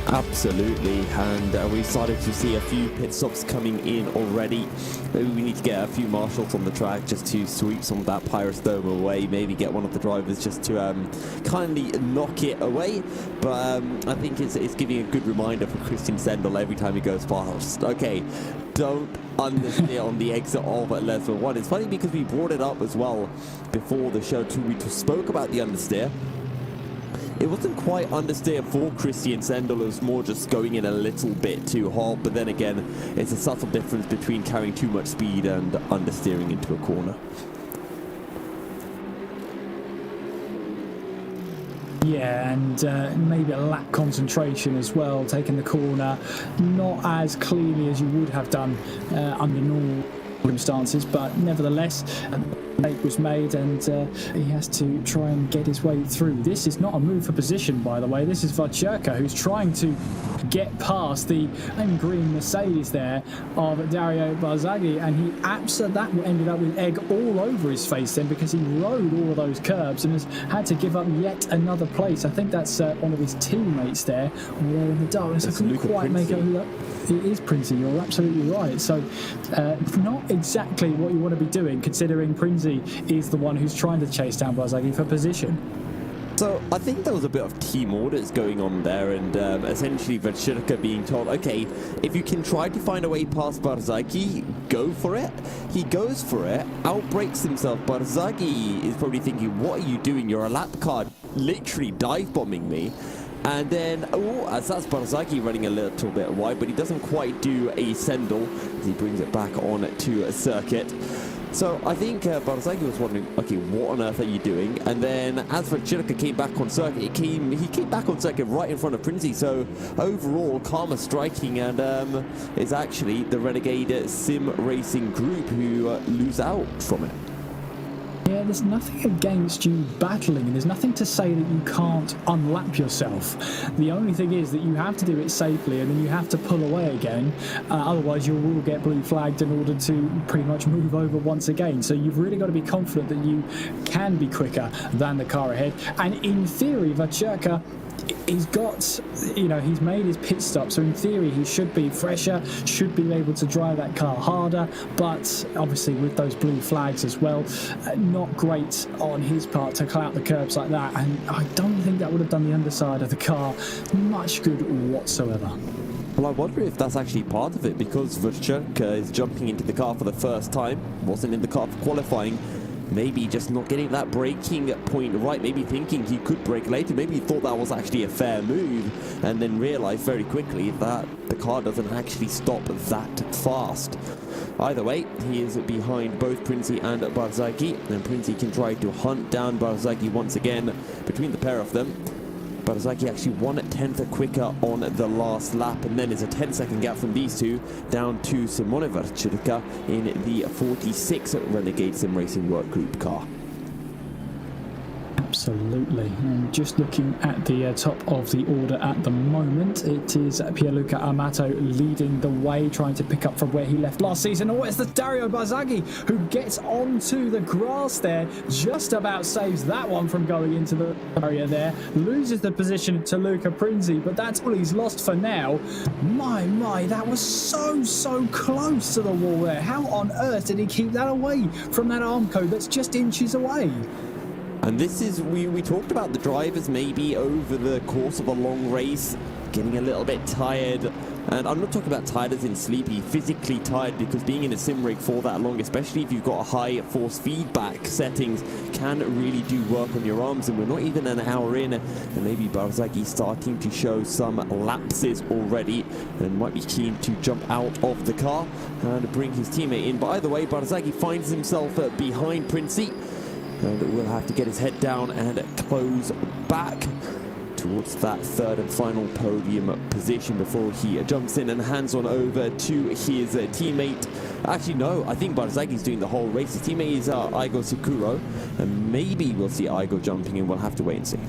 Absolutely, and we started to see a few pit stops coming in already. Maybe we need to get a few marshals on the track just to sweep some of that Pyrostome away, maybe get one of the drivers just to kindly knock it away. But I think it's giving a good reminder for Christian Sendel every time he goes past. Okay, don't understeer on the exit of Lesbo 1. It's funny because we brought it up as well before the show too. We spoke about the understeer. It wasn't quite understeer for Christian Sendel, it was more just going in a little bit too hard, but then again, it's a subtle difference between carrying too much speed and understeering into a corner. Yeah, and maybe a lack concentration as well, taking the corner not as cleanly as you would have done under normal circumstances, but nevertheless, a mistake was made and he has to try and get his way through. This is not a move for position, by the way. This is Vacherka who's trying to get past the green Mercedes there of Dario Barzagli, and that ended up with egg all over his face then, because he rode all of those curbs and has had to give up yet another place. I think that's one of his teammates there, although in the darkness I couldn't quite make out who that. It is Princey, you're absolutely right. So not exactly what you want to be doing, considering Princey is the one who's trying to chase down Barzagli for position. So I think there was a bit of team orders going on there, and essentially Vacherka being told, okay, if you can try to find a way past Barzagli, go for it. He goes for it, outbrakes himself. Barzagli is probably thinking, what are you doing? You're a lap car, literally dive bombing me. And then, as that's Barzagli running a little bit wide, but he doesn't quite do a Sendel as he brings it back on to a circuit. So I think Barzagli was wondering, okay, what on earth are you doing? And then as Vacherka came back on circuit, he came back on circuit right in front of Princey. So overall, karma striking, and it's actually the Renegade Sim Racing Group who lose out from it. Yeah, there's nothing against you battling, and there's nothing to say that you can't unlap yourself. The only thing is that you have to do it safely, and then you have to pull away again. Otherwise, you will get blue flagged in order to pretty much move over once again. So you've really got to be confident that you can be quicker than the car ahead. And in theory, Vacherka, he's got, he's made his pit stop, so in theory he should be fresher, should be able to drive that car harder, but obviously with those blue flags as well, not great on his part to clout the curbs like that, and I don't think that would have done the underside of the car much good whatsoever. Well, I wonder if that's actually part of it, because Vercherka is jumping into the car for the first time, wasn't in the car for qualifying. Maybe just not getting that braking point right, maybe thinking he could brake later, maybe he thought that was actually a fair move, and then realized very quickly that the car doesn't actually stop that fast. Either way, he is behind both Princi and Barzaghi, and Princi can try to hunt down Barzaghi once again. Between the pair of them, Barzaghi actually 1/10 quicker on the last lap, and then is a 10-second gap from these two down to Simone Vercherka in the 46 Renegade Sim Racing Work Group car. Absolutely. And just looking at the top of the order at the moment, it is Pierluca Amato leading the way, trying to pick up from where he left last season. Oh, it's the Dario Barzaghi who gets onto the grass there, just about saves that one from going into the area there, loses the position to Luca Princi, but that's all he's lost for now. My, that was so close to the wall there. How on earth did he keep that away from that Armco that's just inches away? And this is, we talked about the drivers maybe over the course of a long race getting a little bit tired, and I'm not talking about tired as in sleepy, physically tired, because being in a sim rig for that long, especially if you've got high force feedback settings, can really do work on your arms. And we're not even an hour in, and maybe Barzaghi starting to show some lapses already, and might be keen to jump out of the car and bring his teammate in. By the way, Barzaghi finds himself behind Princi, and will have to get his head down and close back towards that third and final podium position before he jumps in and hands on over to his teammate. Actually, no, I think Barzaghi's doing the whole race. His teammate is Aigo Sekuro, and maybe we'll see Aigo jumping in. We'll have to wait and see.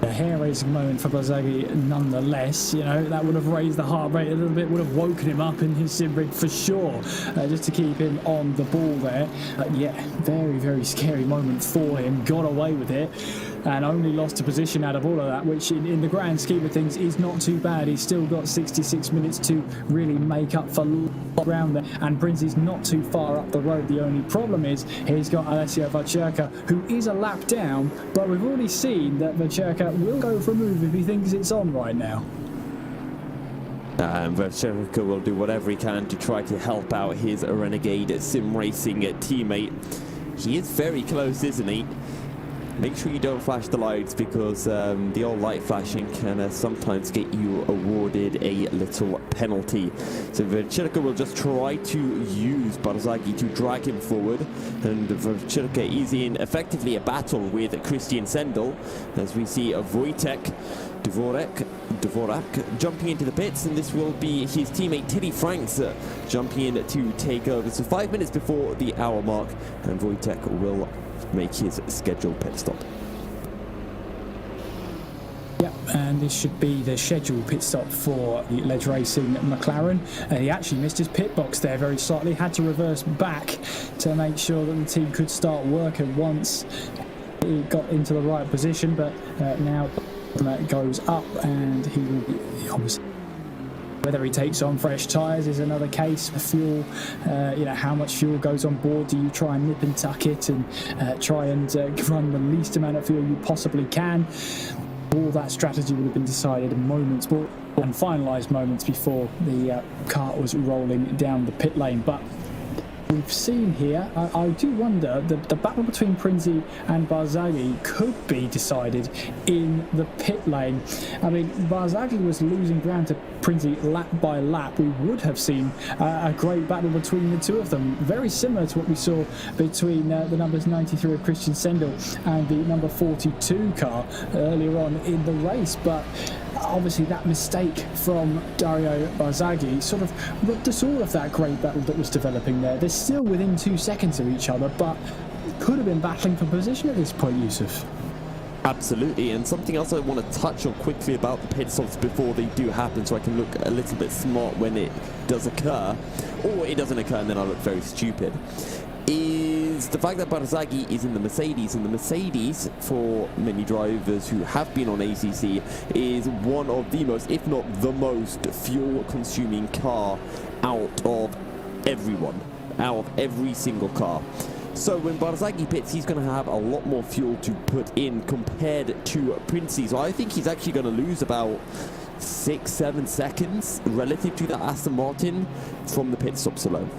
A hair-raising moment for Barzaghi nonetheless. You know, that would have raised the heart rate a little bit, would have woken him up in his sim rig for sure, just to keep him on the ball there. Yeah, very scary moment for him. Got away with it and only lost a position out of all of that, which in the grand scheme of things is not too bad. He's still got 66 minutes to really make up for ground there, and Princi's not too far up the road. The only problem is he's got Alessio Vercherka, who is a lap down, but we've already seen that Vercherka will go for a move if he thinks it's on right now. And Vercherka will do whatever he can to try to help out his Renegade Sim Racing teammate. He is very close, isn't he? Make sure you don't flash the lights, because the old light flashing can sometimes get you awarded a little penalty. So Vercherka will just try to use Barzaghi to drag him forward, and Vercherka is in effectively a battle with Christian Sendel, as we see Wojtek Dvorak jumping into the pits, and this will be his teammate Tilly Franks jumping in to take over. So 5 minutes before the hour mark, and Wojtek will make his scheduled pit stop. Yep, and this should be the scheduled pit stop for the Ledge Racing McLaren. He actually missed his pit box there very slightly, had to reverse back to make sure that the team could start working once he got into the right position, but now that goes up, and he will be obviously. Whether he takes on fresh tyres is another case. Fuel, you know, how much fuel goes on board? Do you try and nip and tuck it and try and run the least amount of fuel you possibly can? All that strategy would have been decided in moments and finalised moments before the car was rolling down the pit lane. But we've seen here, I do wonder, the battle between Princi and Barzaghi could be decided in the pit lane. I mean, Barzaghi was losing ground to Princi lap by lap. We would have seen a great battle between the two of them, very similar to what we saw between the numbers 93 of Christian Sendel and the number 42 car earlier on in the race. But obviously that mistake from Dario Barzaghi sort of robbed us all of that great battle that was developing there. They're still within 2 seconds of each other, but could have been battling for position at this point, Yusuf. Absolutely, and something else I want to touch on quickly about the pit stops before they do happen, so I can look a little bit smart when it does occur, or it doesn't occur and then I look very stupid, is the fact that Barzaghi is in the Mercedes, and the Mercedes, for many drivers who have been on ACC, is one of the most, if not the most, fuel-consuming car out of everyone, out of every single car. So when Barzaghi pits, he's going to have a lot more fuel to put in compared to Princi. So I think he's actually going to lose about 6-7 seconds relative to that Aston Martin from the pit stops alone.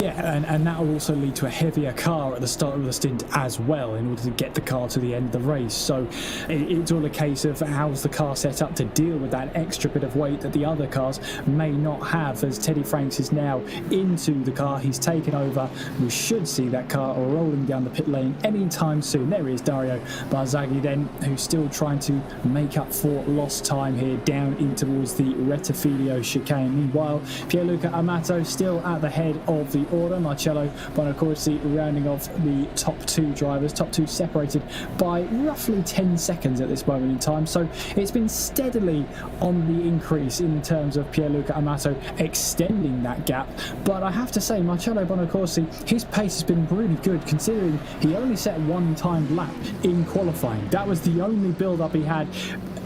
Yeah, and that will also lead to a heavier car at the start of the stint as well in order to get the car to the end of the race. So it's all a case of how's the car set up to deal with that extra bit of weight that the other cars may not have. As Teddy Franks is now into the car, he's taken over. We should see that car rolling down the pit lane anytime soon. There is Dario Barzagli then, who's still trying to make up for lost time here down in towards the Rettifilo chicane. Meanwhile, Pierluca Amato still at the head of the order. Marcello Bonacorsi rounding off the top two drivers, top two separated by roughly 10 seconds at this moment in time. So it's been steadily on the increase in terms of Pierluca Amato extending that gap. But I have to say, Marcello Bonacorsi, his pace has been really good considering he only set one timed lap in qualifying. That was the only build-up he had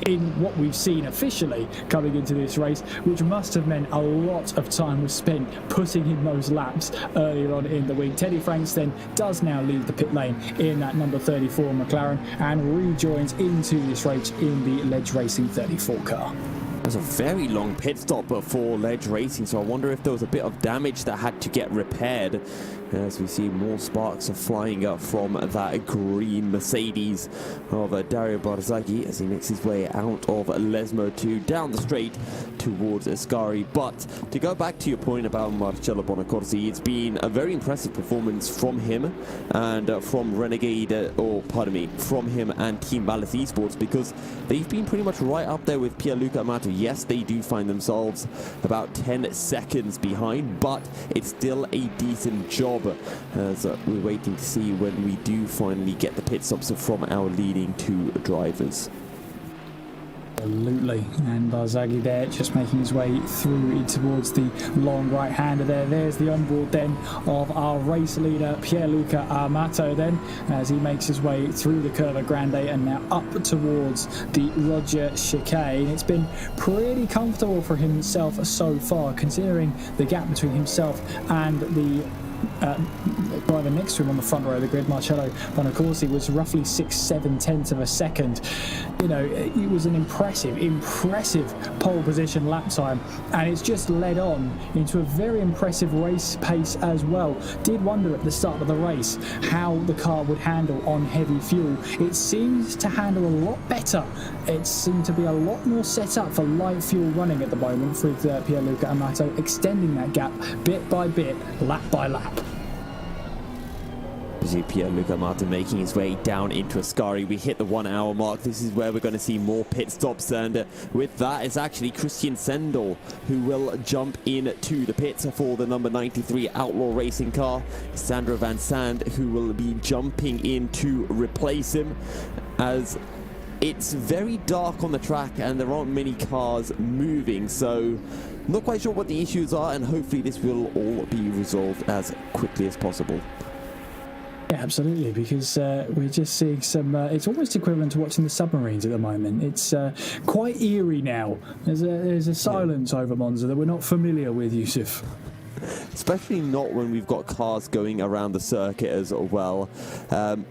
in what we've seen officially coming into this race, which must have meant a lot of time was spent putting in those laps earlier on in the week. Teddy Franks then does now leave the pit lane in that number 34 McLaren and rejoins into this race in the Ledge Racing 34 car. It was a very long pit stop for Ledge Racing, so I wonder if there was a bit of damage that had to get repaired. As we see more sparks are flying up from that green Mercedes of Dario Barzagli as he makes his way out of Lesmo 2 down the straight towards Ascari. But to go back to your point about Marcello Bonacorsi, it's been a very impressive performance from him and from from him and Team Ballas Esports, because they've been pretty much right up there with Pierluca Amato. Yes, they do find themselves about 10 seconds behind, but it's still a decent job, as we're waiting to see when we do finally get the pit stops from our leading two drivers. Absolutely, and Barzagli there just making his way through towards the long right-hander there. There's the onboard then of our race leader Pierluca Amato then, as he makes his way through the Curva Grande and now up towards the Roger chicane. It's been pretty comfortable for himself so far, considering the gap between himself and the driver next to him on the front row of the grid, Marcello Bonacorsi, was roughly 6-7 tenths of a second. You know, it was an impressive pole position lap time, and it's just led on into a very impressive race pace as well. Did wonder at the start of the race how the car would handle on heavy fuel. It seems to handle a lot better. It seemed to be a lot more set up for light fuel running at the moment, with Pierluca Amato extending that gap bit by bit, lap by lap. Pierluca Amato making his way down into Ascari. We hit the 1 hour mark. This is where we're going to see more pit stops, and with that it's actually Christian Sendel who will jump into the pits for the number 93 Outlaw Racing car. Sandra Van Sand who will be jumping in to replace him, as it's very dark on the track and there aren't many cars moving, so not quite sure what the issues are, and hopefully this will all be resolved as quickly as possible. Yeah, absolutely, because we're just seeing some, it's almost equivalent to watching the submarines at the moment. It's quite eerie now. There's a silence over Monza that we're not familiar with, Yusuf. Especially not when we've got cars going around the circuit as well.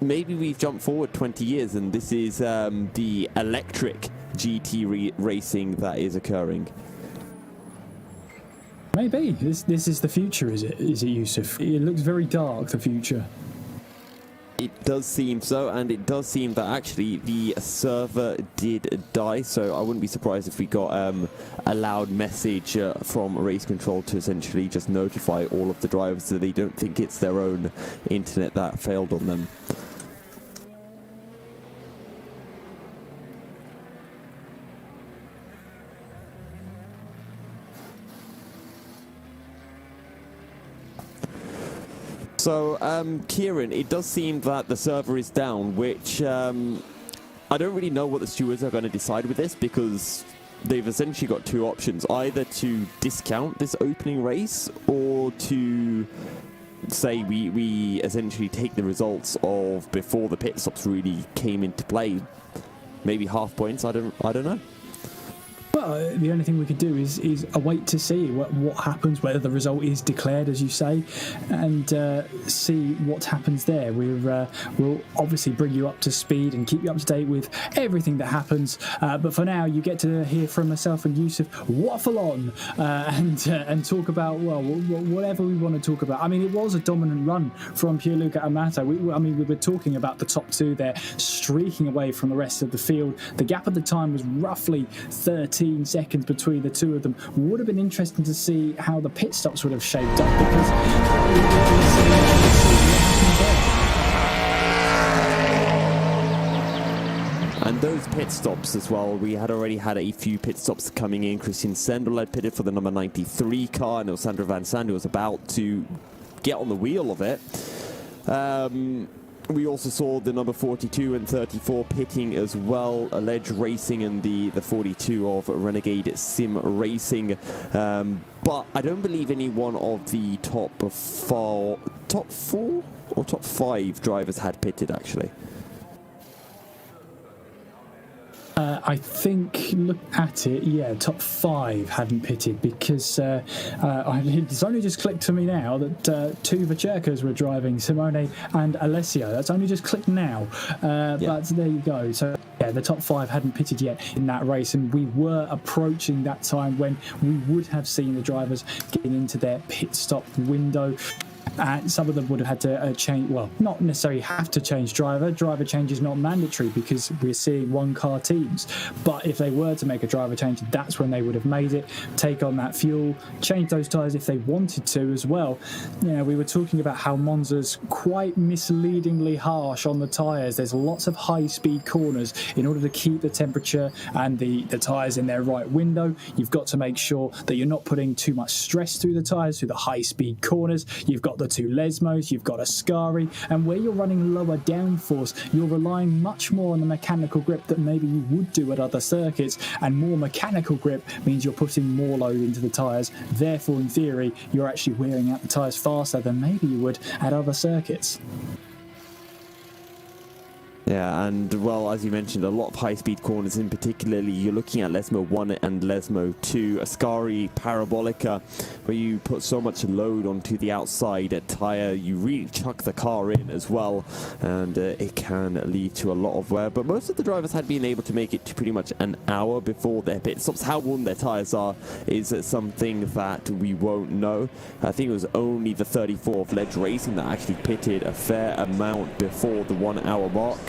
Maybe we've jumped forward 20 years and this is the electric GT racing that is occurring. Maybe. This is the future, is it, Yusuf? It looks very dark, the future. It does seem so, and it does seem that actually the server did die, so I wouldn't be surprised if we got a loud message from race control to essentially just notify all of the drivers so they don't think it's their own internet that failed on them. So, Kieran, it does seem that the server is down, which I don't really know what the stewards are going to decide with this, because they've essentially got two options: either to discount this opening race or to say we essentially take the results of before the pit stops really came into play. Maybe half points, I don't know. Well, the only thing we could do is await to see what happens, whether the result is declared, as you say, and see what happens there. We'll obviously bring you up to speed and keep you up to date with everything that happens. But for now, you get to hear from myself and Yusuf waffle on and talk about, well, whatever we want to talk about. I mean, it was a dominant run from Pierluca Amato. We were talking about the top two there, streaking away from the rest of the field. The gap at the time was roughly 13 seconds between the two of them. Would have been interesting to see how the pit stops would have shaped up, because and those pit stops as well, we had already had a few pit stops coming in. Christian Sendel had pitted for the number 93 car, and Sandro Van Sande was about to get on the wheel of it. We also saw the number 42 and 34 pitting as well, Alleged Racing and the 42 of Renegade Sim Racing. But I don't believe any one of the top four or top 5 drivers had pitted, actually. I think, look at it, yeah, top 5 hadn't pitted, because it's only just clicked to me now that 2 Vacherkas were driving, Simone and Alessio. That's only just clicked now, but there you go. So yeah, the top 5 hadn't pitted yet in that race, and we were approaching that time when we would have seen the drivers getting into their pit stop window. And some of them would have had to change, well, not necessarily have to change driver. Driver change is not mandatory because we're seeing one-car teams. But if they were to make a driver change, that's when they would have made it, take on that fuel, change those tyres if they wanted to as well. You know, we were talking about how Monza's quite misleadingly harsh on the tyres. There's lots of high-speed corners. In order to keep the temperature and the tyres in their right window, you've got to make sure that you're not putting too much stress through the tyres, through the high-speed corners. You've got the 2 Lesmos, you've got a Ascari, and where you're running lower downforce, you're relying much more on the mechanical grip that maybe you would do at other circuits, and more mechanical grip means you're putting more load into the tyres. Therefore, in theory, you're actually wearing out the tyres faster than maybe you would at other circuits. Yeah, and well, as you mentioned, a lot of high-speed corners, in particularly you're looking at Lesmo 1 and Lesmo 2, Ascari, Parabolica, where you put so much load onto the outside tyre, you really chuck the car in as well, and it can lead to a lot of wear. But most of the drivers had been able to make it to pretty much an hour before their pit stops. How worn their tyres are is something that we won't know. I think it was only the 34 of Ledge Racing that actually pitted a fair amount before the 1 hour mark.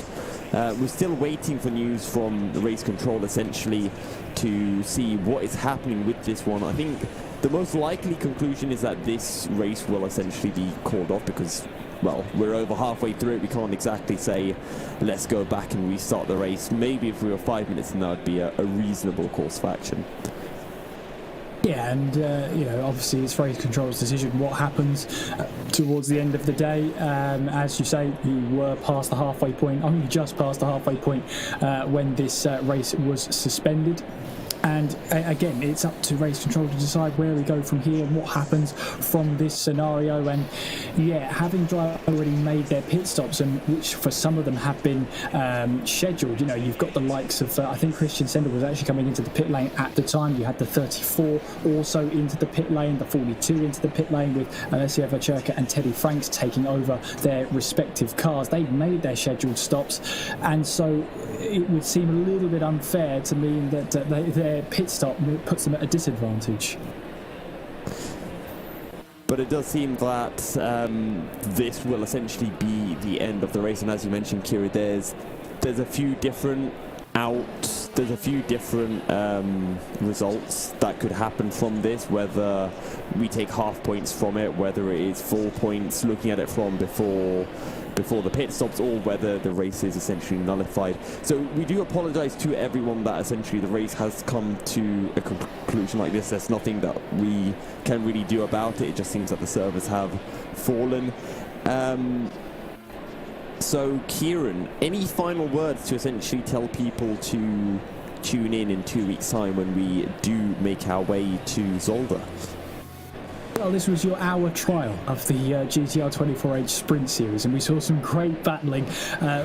We're still waiting for news from the race control, essentially, to see what is happening with this one. I think the most likely conclusion is that this race will essentially be called off because, well, we're over halfway through it. We can't exactly say, let's go back and restart the race. Maybe if we were 5 minutes, then that would be a reasonable course of action. Yeah, and obviously it's race control's decision what happens towards the end of the day. As you say, you were past the halfway point, only just past the halfway point when this race was suspended. And again, it's up to race control to decide where we go from here and what happens from this scenario. And yeah, having drivers already made their pit stops, and which for some of them have been scheduled. You know, you've got the likes of I think Christian Sendel was actually coming into the pit lane at the time. You had the 34 also into the pit lane, the 42 into the pit lane, with Alessio Vacherka and Teddy Franks taking over their respective cars. They've made their scheduled stops, and so it would seem a little bit unfair to me that their pit stop puts them at a disadvantage. But it does seem that this will essentially be the end of the race, and as you mentioned, Kiri, there's a few different results that could happen from this, whether we take half points from it, whether it is full points, looking at it from before the pit stops, or whether the race is essentially nullified. So we do apologize to everyone that essentially the race has come to a conclusion like this. There's nothing that we can really do about it. It just seems that the servers have fallen. So Kieran, any final words to essentially tell people to tune in 2 weeks' time when we do make our way to Zolder? Well, this was your hour trial of the GTR 24H Sprint Series, and we saw some great battling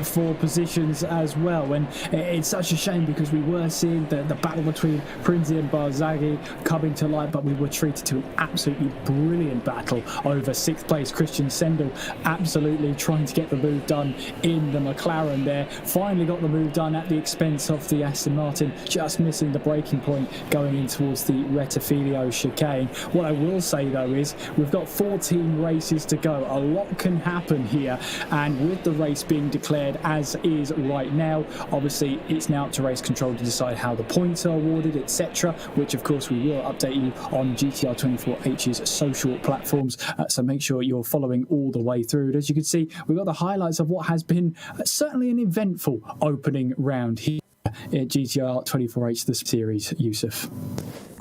for positions as well. And it's such a shame because we were seeing the battle between Prinzi and Barzaghi coming to light, but we were treated to an absolutely brilliant battle over 6th place. Christian Sendel absolutely trying to get the move done in the McLaren there. Finally got the move done at the expense of the Aston Martin, just missing the braking point going in towards the Rettifilio chicane. What I will say though is we've got 14 races to go. A lot can happen here, and with the race being declared as is right now, obviously it's now up to race control to decide how the points are awarded, etc., which of course we will update you on GTR 24H's social platforms, so make sure you're following all the way through. And as you can see, we've got the highlights of what has been certainly an eventful opening round here at GTR 24H this series, Yusuf.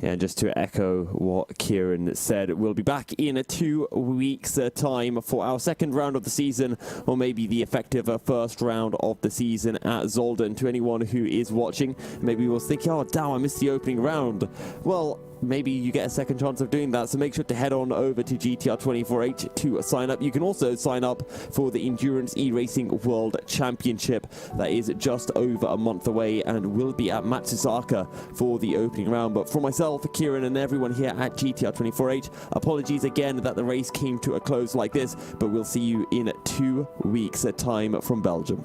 Yeah, just to echo what Kieran said, we'll be back in 2 weeks' time for our second round of the season, or maybe the effective first round of the season at Zolder. To anyone who is watching, maybe was thinking, oh, damn, I missed the opening round. Well, maybe you get a second chance of doing that, so make sure to head on over to GTR 24H to sign up. You can also sign up for the Endurance E-Racing World Championship that is just over a month away and will be at Matsusaka for the opening round. But for myself, Kieran, and everyone here at GTR 24H, apologies again that the race came to a close like this, but we'll see you in 2 weeks' time from Belgium.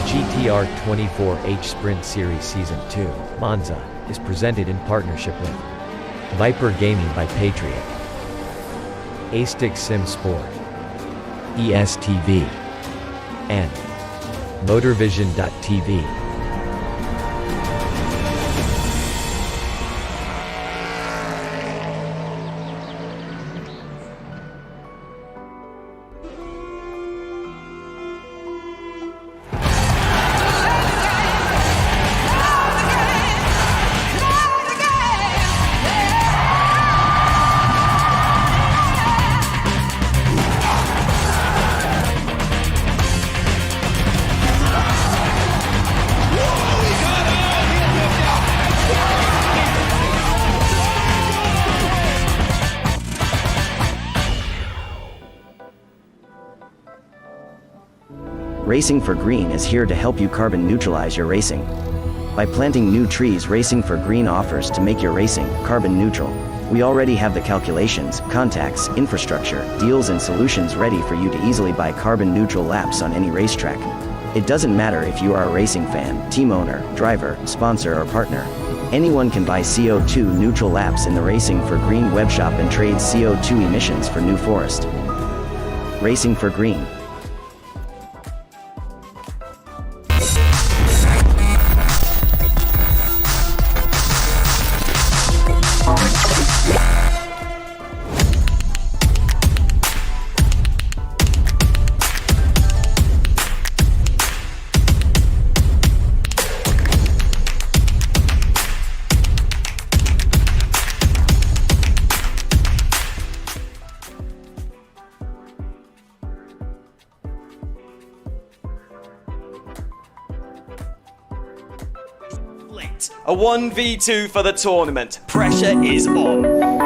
GTR 24H Sprint Series Season 2, Monza, is presented in partnership with Viper Gaming by Patriot, A-Stick Sim Sport, ESTV, and MotorVision.tv. Racing for Green is here to help you carbon neutralize your racing. By planting new trees, Racing for Green offers to make your racing carbon neutral. We already have the calculations, contacts, infrastructure, deals and solutions ready for you to easily buy carbon neutral laps on any racetrack. It doesn't matter if you are a racing fan, team owner, driver, sponsor or partner. Anyone can buy CO2 neutral laps in the Racing for Green webshop and trade CO2 emissions for New Forest. Racing for Green. A 1v2 for the tournament. Pressure is on.